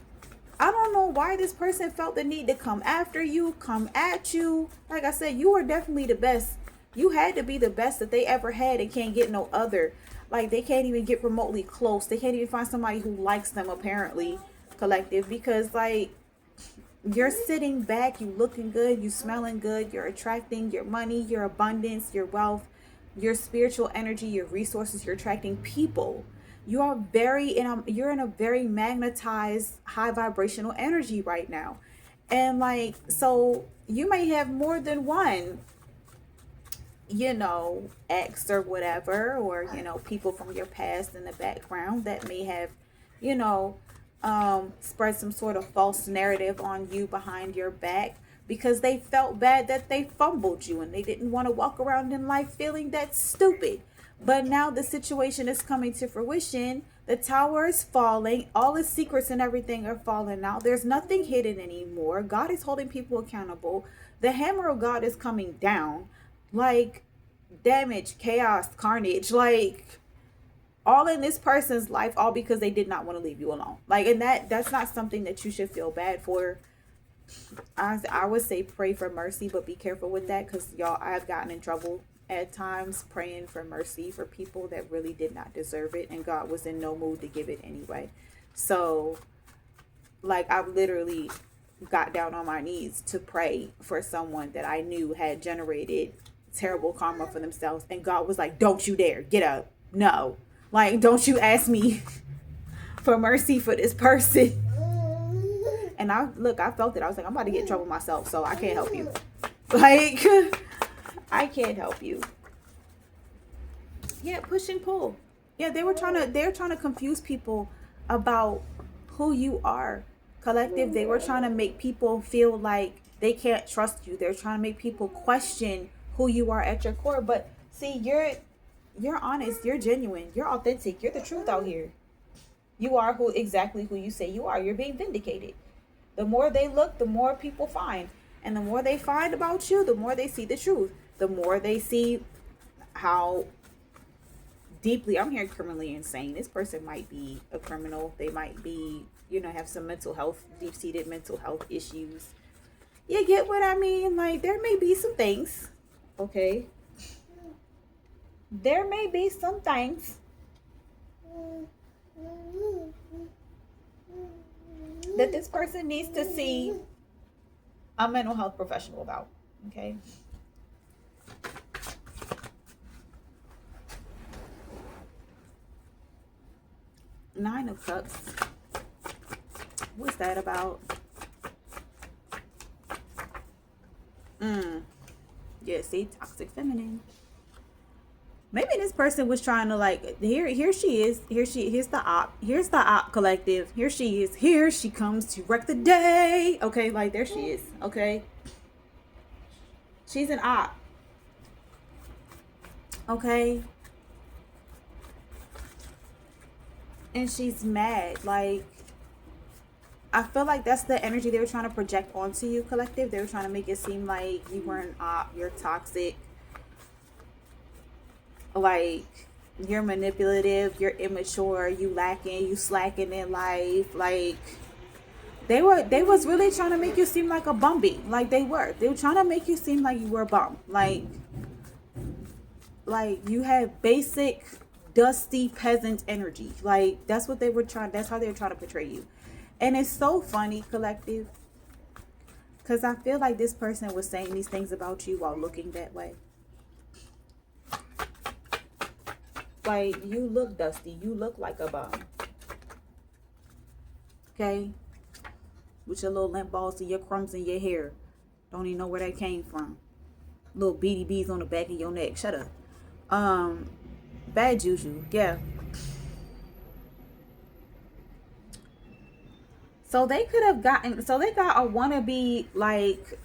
I don't know why this person felt the need to come after you, come at you. Like I said, you are definitely the best You had to be the best that they ever had and can't get no other. Like, they can't even get remotely close. They can't even find somebody who likes them, apparently, collective. Because, like, you're sitting back, you looking good, you smelling good, you're attracting your money, your abundance, your wealth, your spiritual energy, your resources, you're attracting people. You are you're in a very magnetized, high vibrational energy right now. And like, so you may have more than one, ex or whatever, or, people from your past in the background that may have, you know, spread some sort of false narrative on you behind your back because they felt bad that they fumbled you and they didn't want to walk around in life feeling that stupid. But now the situation is coming to fruition. The tower is falling. All the secrets and everything are falling out. There's nothing hidden anymore. God is holding people accountable. The hammer of God is coming down. Like, damage, chaos, carnage, like, all in this person's life, all because they did not want to leave you alone. Like, and that's not something that you should feel bad for. I would say pray for mercy, but be careful with that, because y'all, I've gotten in trouble at times praying for mercy for people that really did not deserve it, and God was in no mood to give it anyway. So, like, I literally got down on my knees to pray for someone that I knew had generated terrible karma for themselves, and God was like, don't you dare get up. No, like, don't you ask me for mercy for this person. And I felt it. I was like, I'm about to get in trouble myself, so I can't help you. Like, I can't help you. Yeah, push and pull. Yeah, they're trying to confuse people about who you are, collective. They were trying to make people feel like they can't trust you. They're trying to make people question who you are at your core. But see, you're honest, you're genuine, you're authentic, you're the truth out here. You are exactly who you say you are. You're being vindicated. The more they look, the more people find. And the more they find about you, the more they see the truth. The more they see how deeply, I'm here, criminally insane. This person might be a criminal. They might be, have some mental health, deep-seated mental health issues. You get what I mean? Like, there may be some things, okay? There may be some things that this person needs to see a mental health professional about, okay? Nine of Cups. What's that about? Yeah, see, toxic feminine. Maybe this person was trying to, like, here she is. Here's the op. Here's the op, collective. Here she is. Here she comes to wreck the day. Okay, like, there she is. Okay. She's an op. Okay. And she's mad. Like, I feel like that's the energy they were trying to project onto you, collective. They were trying to make it seem like you were an op, you're toxic, like, you're manipulative, you're immature, you lacking, you slacking in life. Like, they was really trying to make you seem like a bumby. Like, they were trying to make you seem like you were a bum. Like you had basic dusty peasant energy. Like, that's how they were trying to portray you. And it's so funny, collective, because I feel like this person was saying these things about you while looking that way. Like, you look dusty. You look like a bum. Okay? With your little limp balls and your crumbs in your hair. Don't even know where that came from. Little beady bees on the back of your neck. Shut up. Bad juju. Yeah. So they could have gotten, so they got a wannabe, like,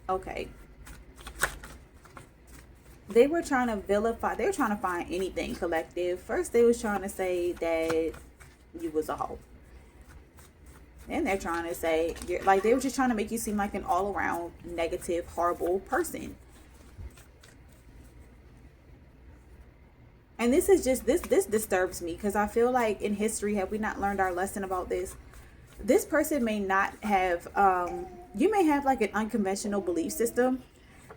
okay. They were trying to vilify, they were trying to find anything, collective. First, they was trying to say that you was a hoe. Then they're trying to say, like, they were just trying to make you seem like an all-around negative, horrible person. And this is just, this disturbs me, because I feel like in history, have we not learned our lesson about this? This person may not have, you may have like an unconventional belief system,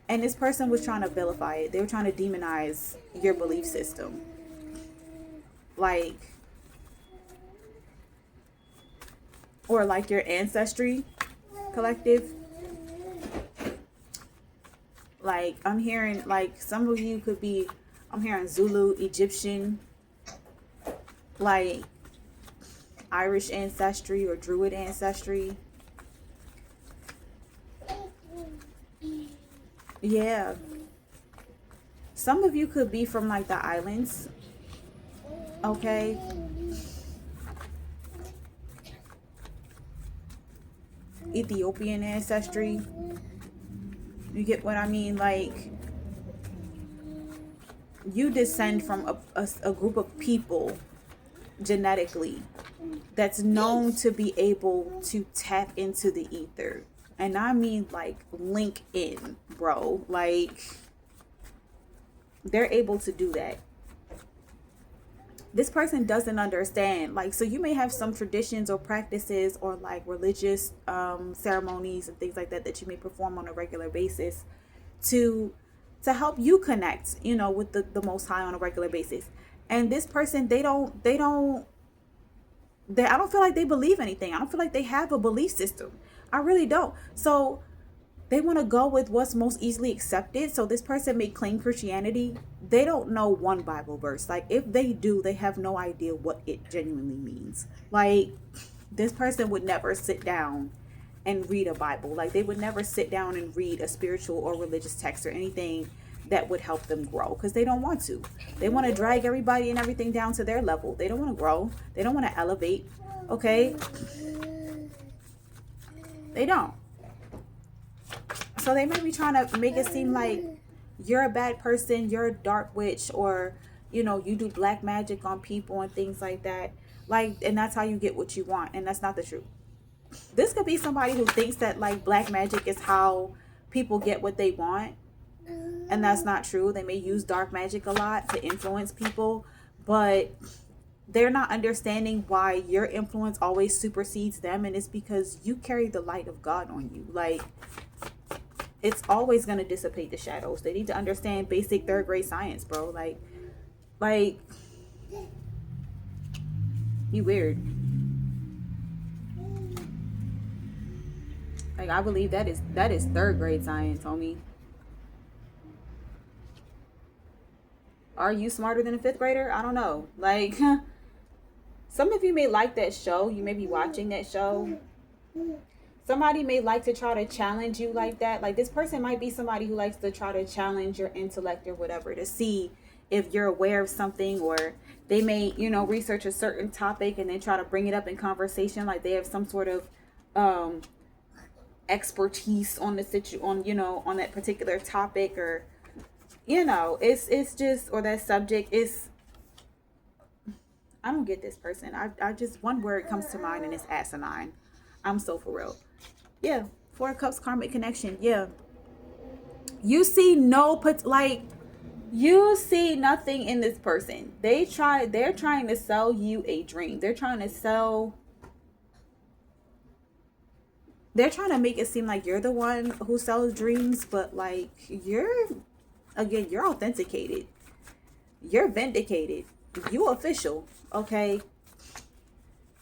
And this person was trying to vilify it. They were trying to demonize your belief system. Like, or like your ancestry collective. Like, I'm hearing, like, some of you could be, I'm hearing Zulu, Egyptian, like Irish ancestry or Druid ancestry. Yeah. Some of you could be from like the islands. Okay. Ethiopian ancestry. You get what I mean? Like, you descend from a group of people genetically that's known to be able to tap into the ether. And I mean, like, link in, bro. Like, they're able to do that. This person doesn't understand. Like, so you may have some traditions or practices or like religious ceremonies and things like that that you may perform on a regular basis to help you connect, you know, with the Most High on a regular basis. And this person, I don't feel like they believe anything. I don't feel like they have a belief system. I really don't. So they want to go with what's most easily accepted. So this person may claim Christianity. They don't know one Bible verse. Like, if they do, they have no idea what it genuinely means. Like, this person would never sit down and read a Bible. Like, they would never sit down and read a spiritual or religious text or anything that would help them grow, because they don't want to. They want to drag everybody and everything down to their level. They don't want to grow. They don't want to elevate. Okay? They don't. So they may be trying to make it seem like you're a bad person, you're a dark witch, or, you know, you do black magic on people and things like that. Like, and that's how you get what you want. And that's not the truth. This could be somebody who thinks that like black magic is how people get what they want. And that's not true. They may use dark magic a lot to influence people, but they're not understanding why your influence always supersedes them. And it's because you carry the light of God on you. Like, it's always going to dissipate the shadows. They need to understand basic third grade science, bro. Like, you weird. Like, I believe that is third grade science, homie. Are you smarter than a fifth grader? I don't know. Like, some of you may like that show. You may be watching that show. Somebody may like to try to challenge you like that. Like, this person might be somebody who likes to try to challenge your intellect or whatever to see if you're aware of something, or they may, you know, research a certain topic and then try to bring it up in conversation. Like, they have some sort of expertise on on that particular topic, or, you know, it's just, or that subject is, I don't get this person. I just, one word comes to mind and it's asinine. I'm so for real. Yeah. 4 of Cups, karmic connection. Yeah. You see you see nothing in this person. They're trying to sell you a dream. They're trying to make it seem like you're the one who sells dreams, but like, you're authenticated. You're vindicated. You official, okay?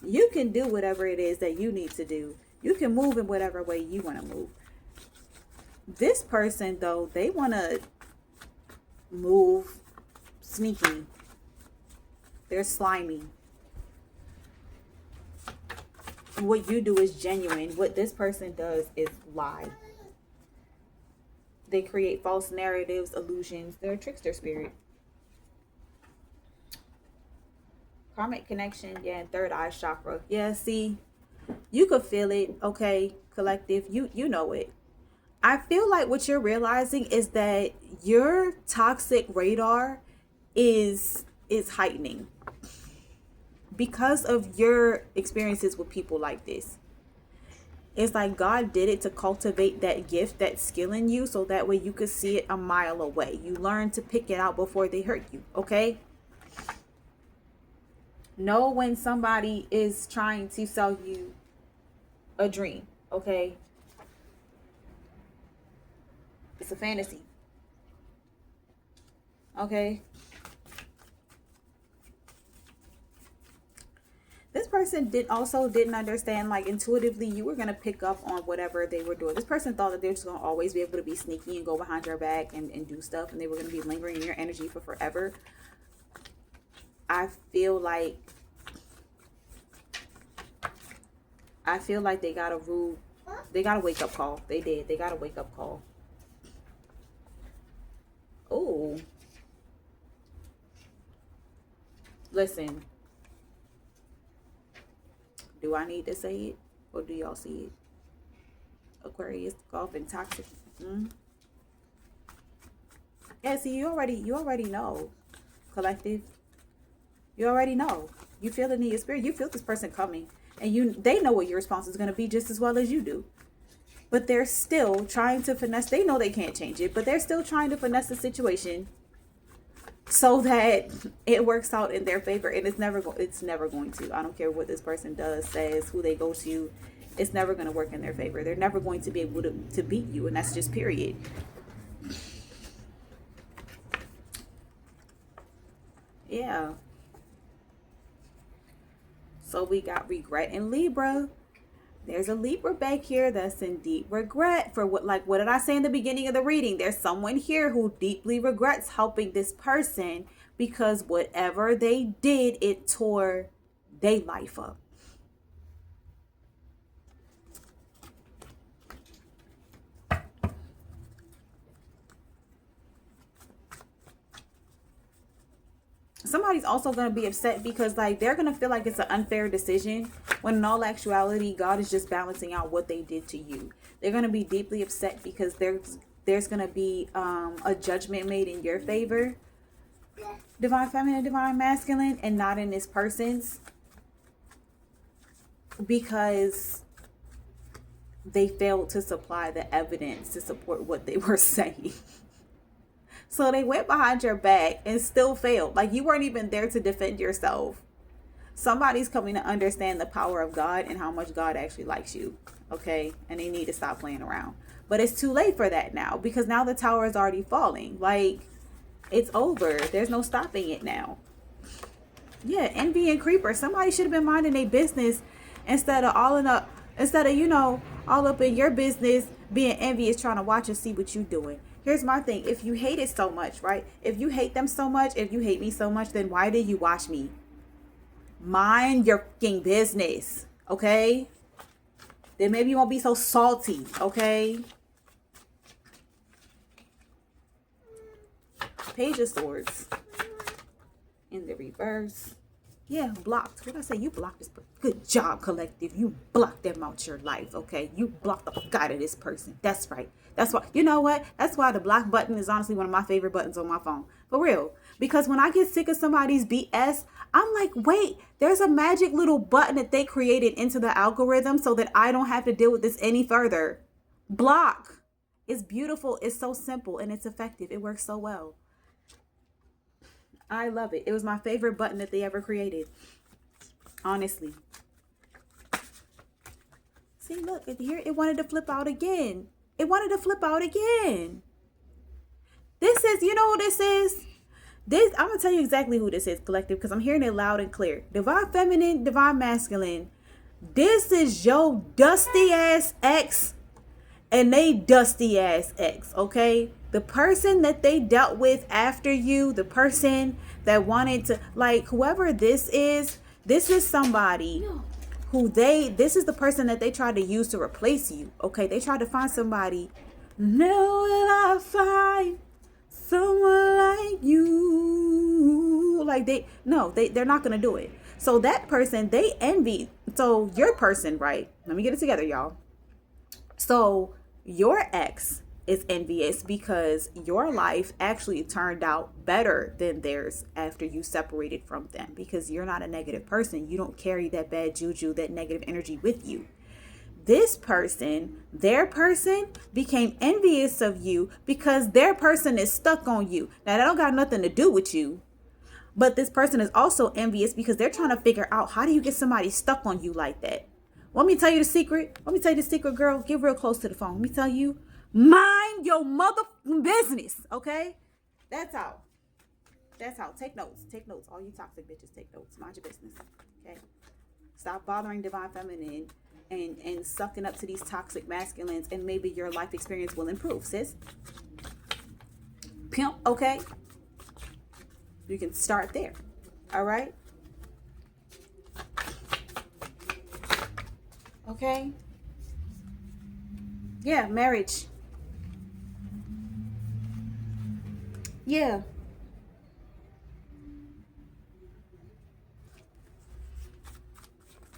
You can do whatever it is that you need to do. You can move in whatever way you want to move. This person, though, they want to move sneaky. They're slimy. What you do is genuine. What this person does is lie. They create false narratives, illusions. They're a trickster spirit. Karmic connection, yeah, and third eye chakra. Yeah, see, you could feel it, okay, collective. You know it. I feel like what you're realizing is that your toxic radar is heightening because of your experiences with people like this. It's like God did it to cultivate that gift, that skill in you, so that way you could see it a mile away. You learn to pick it out before they hurt you, okay? Know when somebody is trying to sell you a dream, okay? It's a fantasy. Okay. This person didn't understand, like, intuitively you were gonna pick up on whatever they were doing. This person thought that they were just gonna always be able to be sneaky and go behind your back and do stuff, and they were gonna be lingering in your energy for forever. I feel like they got a wake up call. They did. They got a wake up call. Oh. Listen. Do I need to say it? Or do y'all see it? Aquarius, golf, and toxic. Yeah, see, you already know. Collective. You already know. You feel it in your spirit. You feel this person coming. And they know what your response is going to be just as well as you do. But they're still trying to finesse. They know they can't change it, but they're still trying to finesse the situation so that it works out in their favor. And it's never going to. I don't care what this person does, says, who they go to. It's never going to work in their favor. They're never going to be able to beat you. And that's just period. Yeah. So we got regret in Libra. There's a Libra back here that's in deep regret for what did I say in the beginning of the reading? There's someone here who deeply regrets helping this person because whatever they did, it tore their life up. Somebody's also going to be upset because they're going to feel like it's an unfair decision when in all actuality, God is just balancing out what they did to you. They're going to be deeply upset because there's going to be a judgment made in your favor. Divine feminine, divine masculine, and not in this person's. Because they failed to supply the evidence to support what they were saying. So they went behind your back and still failed. Like you weren't even there to defend yourself. Somebody's coming to understand the power of God and how much God actually likes you. Okay? And they need to stop playing around. But it's too late for that now. Because now the tower is already falling. Like, it's over. There's no stopping it now. Yeah, envy and creeper. Somebody should have been minding their business instead of all up in your business, being envious, trying to watch and see what you're doing. Here's my thing. If you hate it so much, right? If you hate them so much, if you hate me so much, then why did you watch me? Mind your fucking business, okay? Then maybe you won't be so salty, okay? Page of Swords. In the reverse. Yeah, blocked. What did I say? You blocked this person. Good job, collective. You blocked them out your life, okay? You blocked the fuck out of this person. That's right. That's why, you know what? That's why the block button is honestly one of my favorite buttons on my phone. For real. Because when I get sick of somebody's BS, I'm like, wait, there's a magic little button that they created into the algorithm so that I don't have to deal with this any further. Block. It's beautiful. It's so simple and it's effective. It works so well. I love it. It was my favorite button that they ever created. Honestly. See, look, here it wanted to flip out again. It wanted to flip out again. This is, you know who this is? I'm going to tell you exactly who this is, collective, because I'm hearing it loud and clear. Divine feminine, divine masculine. This is your dusty ass ex and they dusty ass ex, okay? The person that they dealt with after you, the person that wanted to, whoever this is somebody this is the person that they tried to use to replace you, okay? They tried to find somebody. Now will I find someone like you? They're not going to do it. So that person, they envy. So your person, right? Let me get it together, y'all. So your ex is envious because your life actually turned out better than theirs after you separated from them, because you're not a negative person. You don't carry that bad juju, that negative energy with you. This person, their person, became envious of you because their person is stuck on you. Now, that don't got nothing to do with you. But this person is also envious because they're trying to figure out, how do you get somebody stuck on you like that? Want me to tell you the secret? Let me tell you the secret, girl. Get real close to the phone. Let me tell you. Mind your motherfucking business, okay? That's how. That's how. Take notes. Take notes. All you toxic bitches, take notes. Mind your business, okay? Stop bothering divine feminine and sucking up to these toxic masculines, and maybe your life experience will improve, sis. Pimp, okay? You can start there, all right? Okay? Yeah, marriage. Yeah.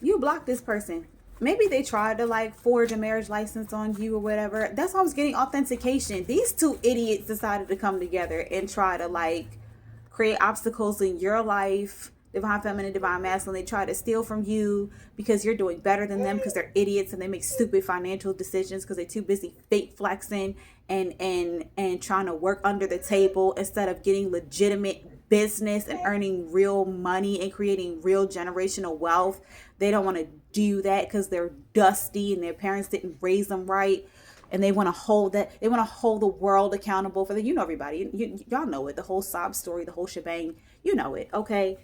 You block this person. Maybe they tried to like forge a marriage license on you or whatever. That's why I was getting authentication. These two idiots decided to come together and try to like create obstacles in your life. Divine feminine, divine masculine. They try to steal from you because you're doing better than them because they're idiots and they make stupid financial decisions because they're too busy fake flexing and trying to work under the table instead of getting legitimate business and earning real money and creating real generational wealth. They don't want to do that because they're dusty and their parents didn't raise them right. And they want to hold that. They want to hold the world accountable for that. You know, everybody, y'all know it. The whole sob story, the whole shebang. You know it. Okay,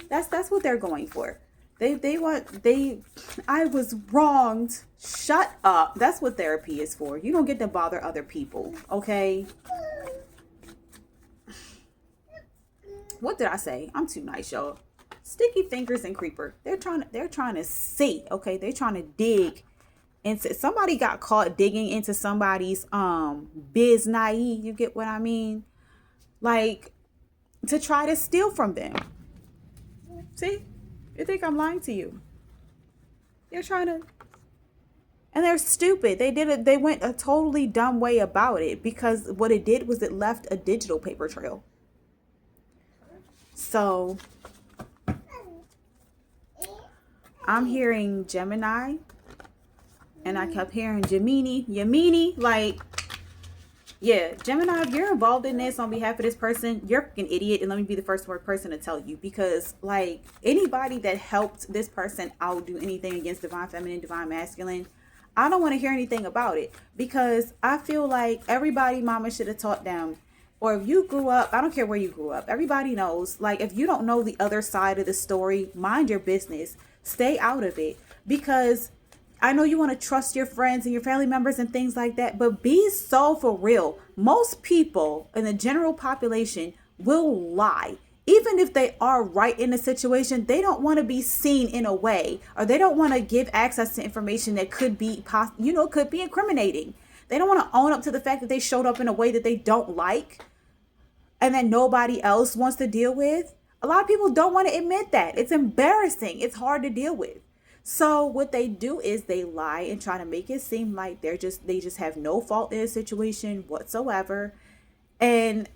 that's what they're going for. I was wronged. Shut up. That's what therapy is for. You don't get to bother other people. Okay. What did I say? I'm too nice, y'all. Sticky fingers and creeper. They're trying to see. Okay, they're trying to dig. And somebody got caught digging into somebody's biz naive. You get what I mean? Like, to try to steal from them. See? You think I'm lying to you? They're trying to, and they're stupid. They went a totally dumb way about it because what it did was it left a digital paper trail. So I'm hearing Gemini. And I kept hearing Yamini, like, yeah, Gemini, if you're involved in this on behalf of this person, you're an idiot. And let me be the first person to tell you, because like anybody that helped this person out do anything against divine feminine, divine masculine, I don't want to hear anything about it, because I feel like everybody mama should have taught them, or if you grew up, I don't care where you grew up, everybody knows, like, if you don't know the other side of the story, mind your business, stay out of it, because I know you want to trust your friends and your family members and things like that, but be so for real. Most people in the general population will lie. Even if they are right in a situation, they don't want to be seen in a way, or they don't want to give access to information that could be, could be incriminating. They don't want to own up to the fact that they showed up in a way that they don't like and that nobody else wants to deal with. A lot of people don't want to admit that. It's embarrassing. It's hard to deal with. So what they do is they lie and try to make it seem like they just have no fault in a situation whatsoever. And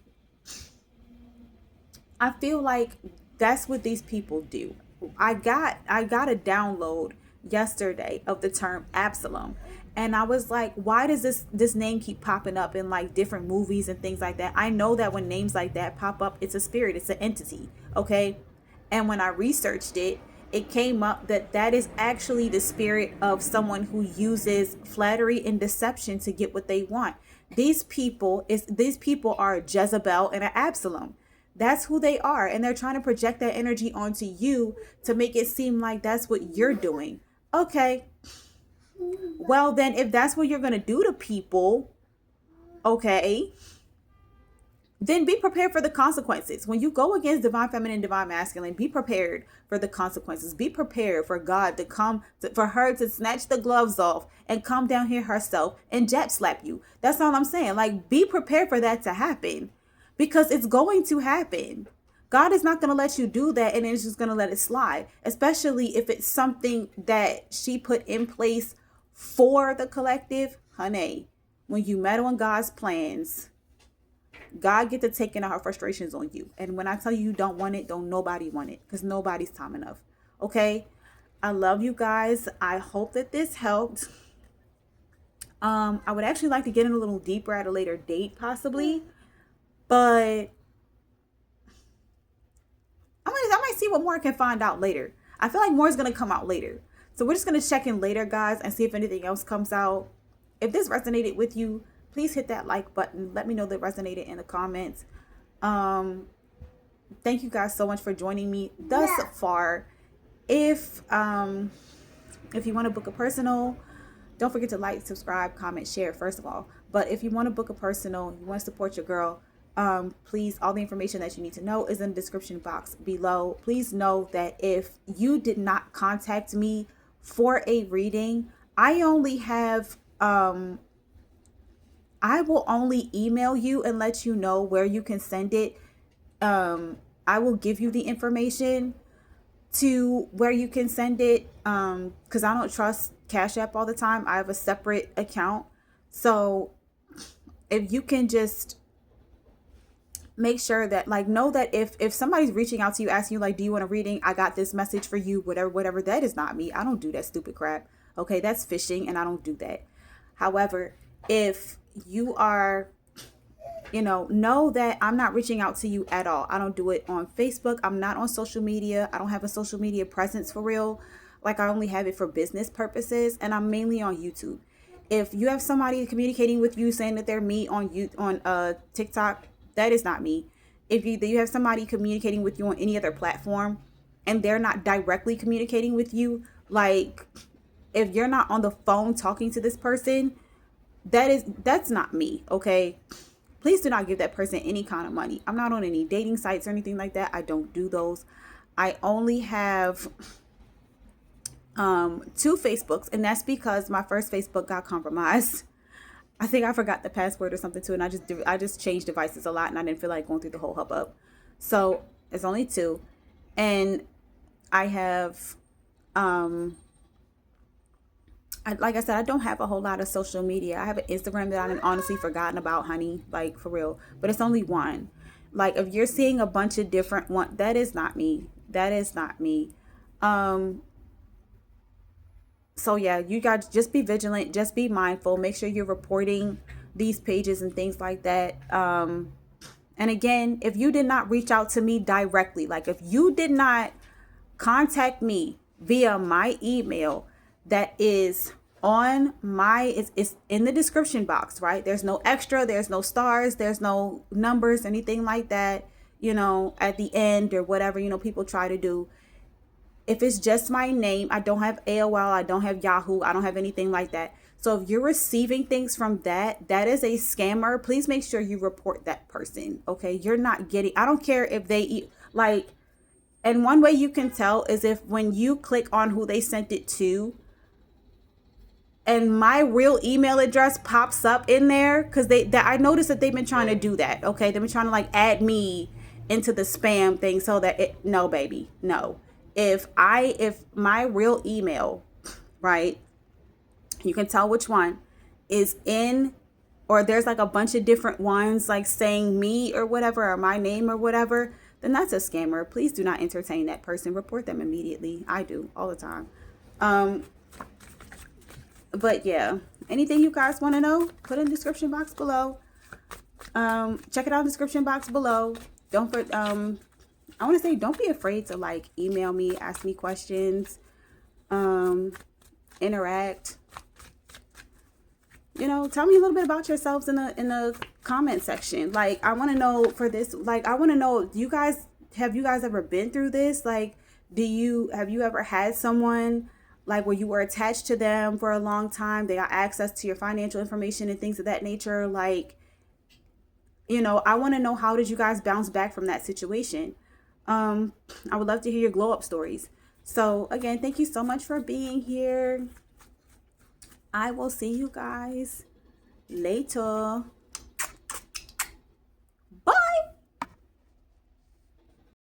I feel like that's what these people do. I got a download yesterday of the term Absalom. And I was like, why does this name keep popping up in like different movies and things like that? I know that when names like that pop up, it's a spirit, it's an entity. Okay. And when I researched it, it came up that is actually the spirit of someone who uses flattery and deception to get what they want. These people are a Jezebel and an Absalom. That's who they are. And they're trying to project that energy onto you to make it seem like that's what you're doing. Okay. Well, then if that's what you're going to do to people, okay, then be prepared for the consequences. When you go against divine feminine, divine masculine, be prepared for the consequences. Be prepared for God to come, for her to snatch the gloves off and come down here herself and jab slap you. That's all I'm saying. Like, be prepared for that to happen, because it's going to happen. God is not going to let you do that and then it's just going to let it slide, especially if it's something that she put in place for the collective. Honey, when you meddle in God's plans, God get to taking out her frustrations on you. And when I tell you don't want it, don't nobody want it, because nobody's time enough. Okay. I love you guys. I hope that this helped. I would actually like to get in a little deeper at a later date, possibly, but I might see what more I can find out later. I feel like more is going to come out later. So we're just going to check in later, guys, and see if anything else comes out. If this resonated with you, please hit that like button. Let me know that resonated in the comments. Thank you guys so much for joining me thus far. If you want to book a personal, don't forget to like, subscribe, comment, share, first of all. But if you want to book a personal, you want to support your girl, please, all the information that you need to know is in the description box below. Please know that if you did not contact me for a reading, I only have, I will only email you and let you know where you can send it. I will give you the information to where you can send it, because I don't trust Cash App all the time. I have a separate account. So if you can just make sure that, like, know that if somebody's reaching out to you, asking you, like, do you want a reading? I got this message for you, whatever, that is not me. I don't do that stupid crap. Okay, that's phishing, and I don't do that. However, if you are, know that I'm not reaching out to you at all. I don't do it on Facebook. I'm not on social media. I don't have a social media presence for real. Like, I only have it for business purposes, and I'm mainly on YouTube. If you have somebody communicating with you saying that they're me on TikTok, that is not me. If you have somebody communicating with you on any other platform and they're not directly communicating with you, like if you're not on the phone talking to this person, that's not me, okay? Please do not give that person any kind of money. I'm not on any dating sites or anything like that. I don't do those. I only have 2 Facebooks, and that's because my first Facebook got compromised. I think I forgot the password or something too, and I just changed devices a lot, and I didn't feel like going through the whole hubbub. So it's only 2, and I have, like I said, I don't have a whole lot of social media. I have an Instagram that I've honestly forgotten about, honey, like for real. But it's only 1. Like if you're seeing a bunch of different ones, that is not me. That is not me. So yeah, you guys just be vigilant, just be mindful, make sure you're reporting these pages and things like that. And again, if you did not reach out to me directly, like if you did not contact me via my email that is on it's in the description box, right? There's no extra, there's no stars, there's no numbers, anything like that, at the end or whatever, people try to do. If it's just my name, I don't have AOL, I don't have Yahoo, I don't have anything like that. So if you're receiving things from that is a scammer. Please make sure you report that person, okay? You're not getting, I don't care if they like, and one way you can tell is if when you click on who they sent it to, and my real email address pops up in there, because I noticed that they've been trying to do that, okay? They've been trying to like add me into the spam thing so that no, baby, no. If my real email, right, you can tell which one is in, or there's like a bunch of different ones like saying me or whatever, or my name or whatever, then that's a scammer. Please do not entertain that person. Report them immediately. I do all the time. But yeah, anything you guys want to know, put in the description box below. Check it out in the description box below. I want to say, don't be afraid to like email me, ask me questions, interact. Tell me a little bit about yourselves in the comment section. Like, I want to know for this, like, I want to know, have you guys ever been through this? Like, have you ever had someone like where you were attached to them for a long time? They got access to your financial information and things of that nature. Like, I want to know, how did you guys bounce back from that situation? I would love to hear your glow up stories. So again, thank you so much for being here. I will see you guys later.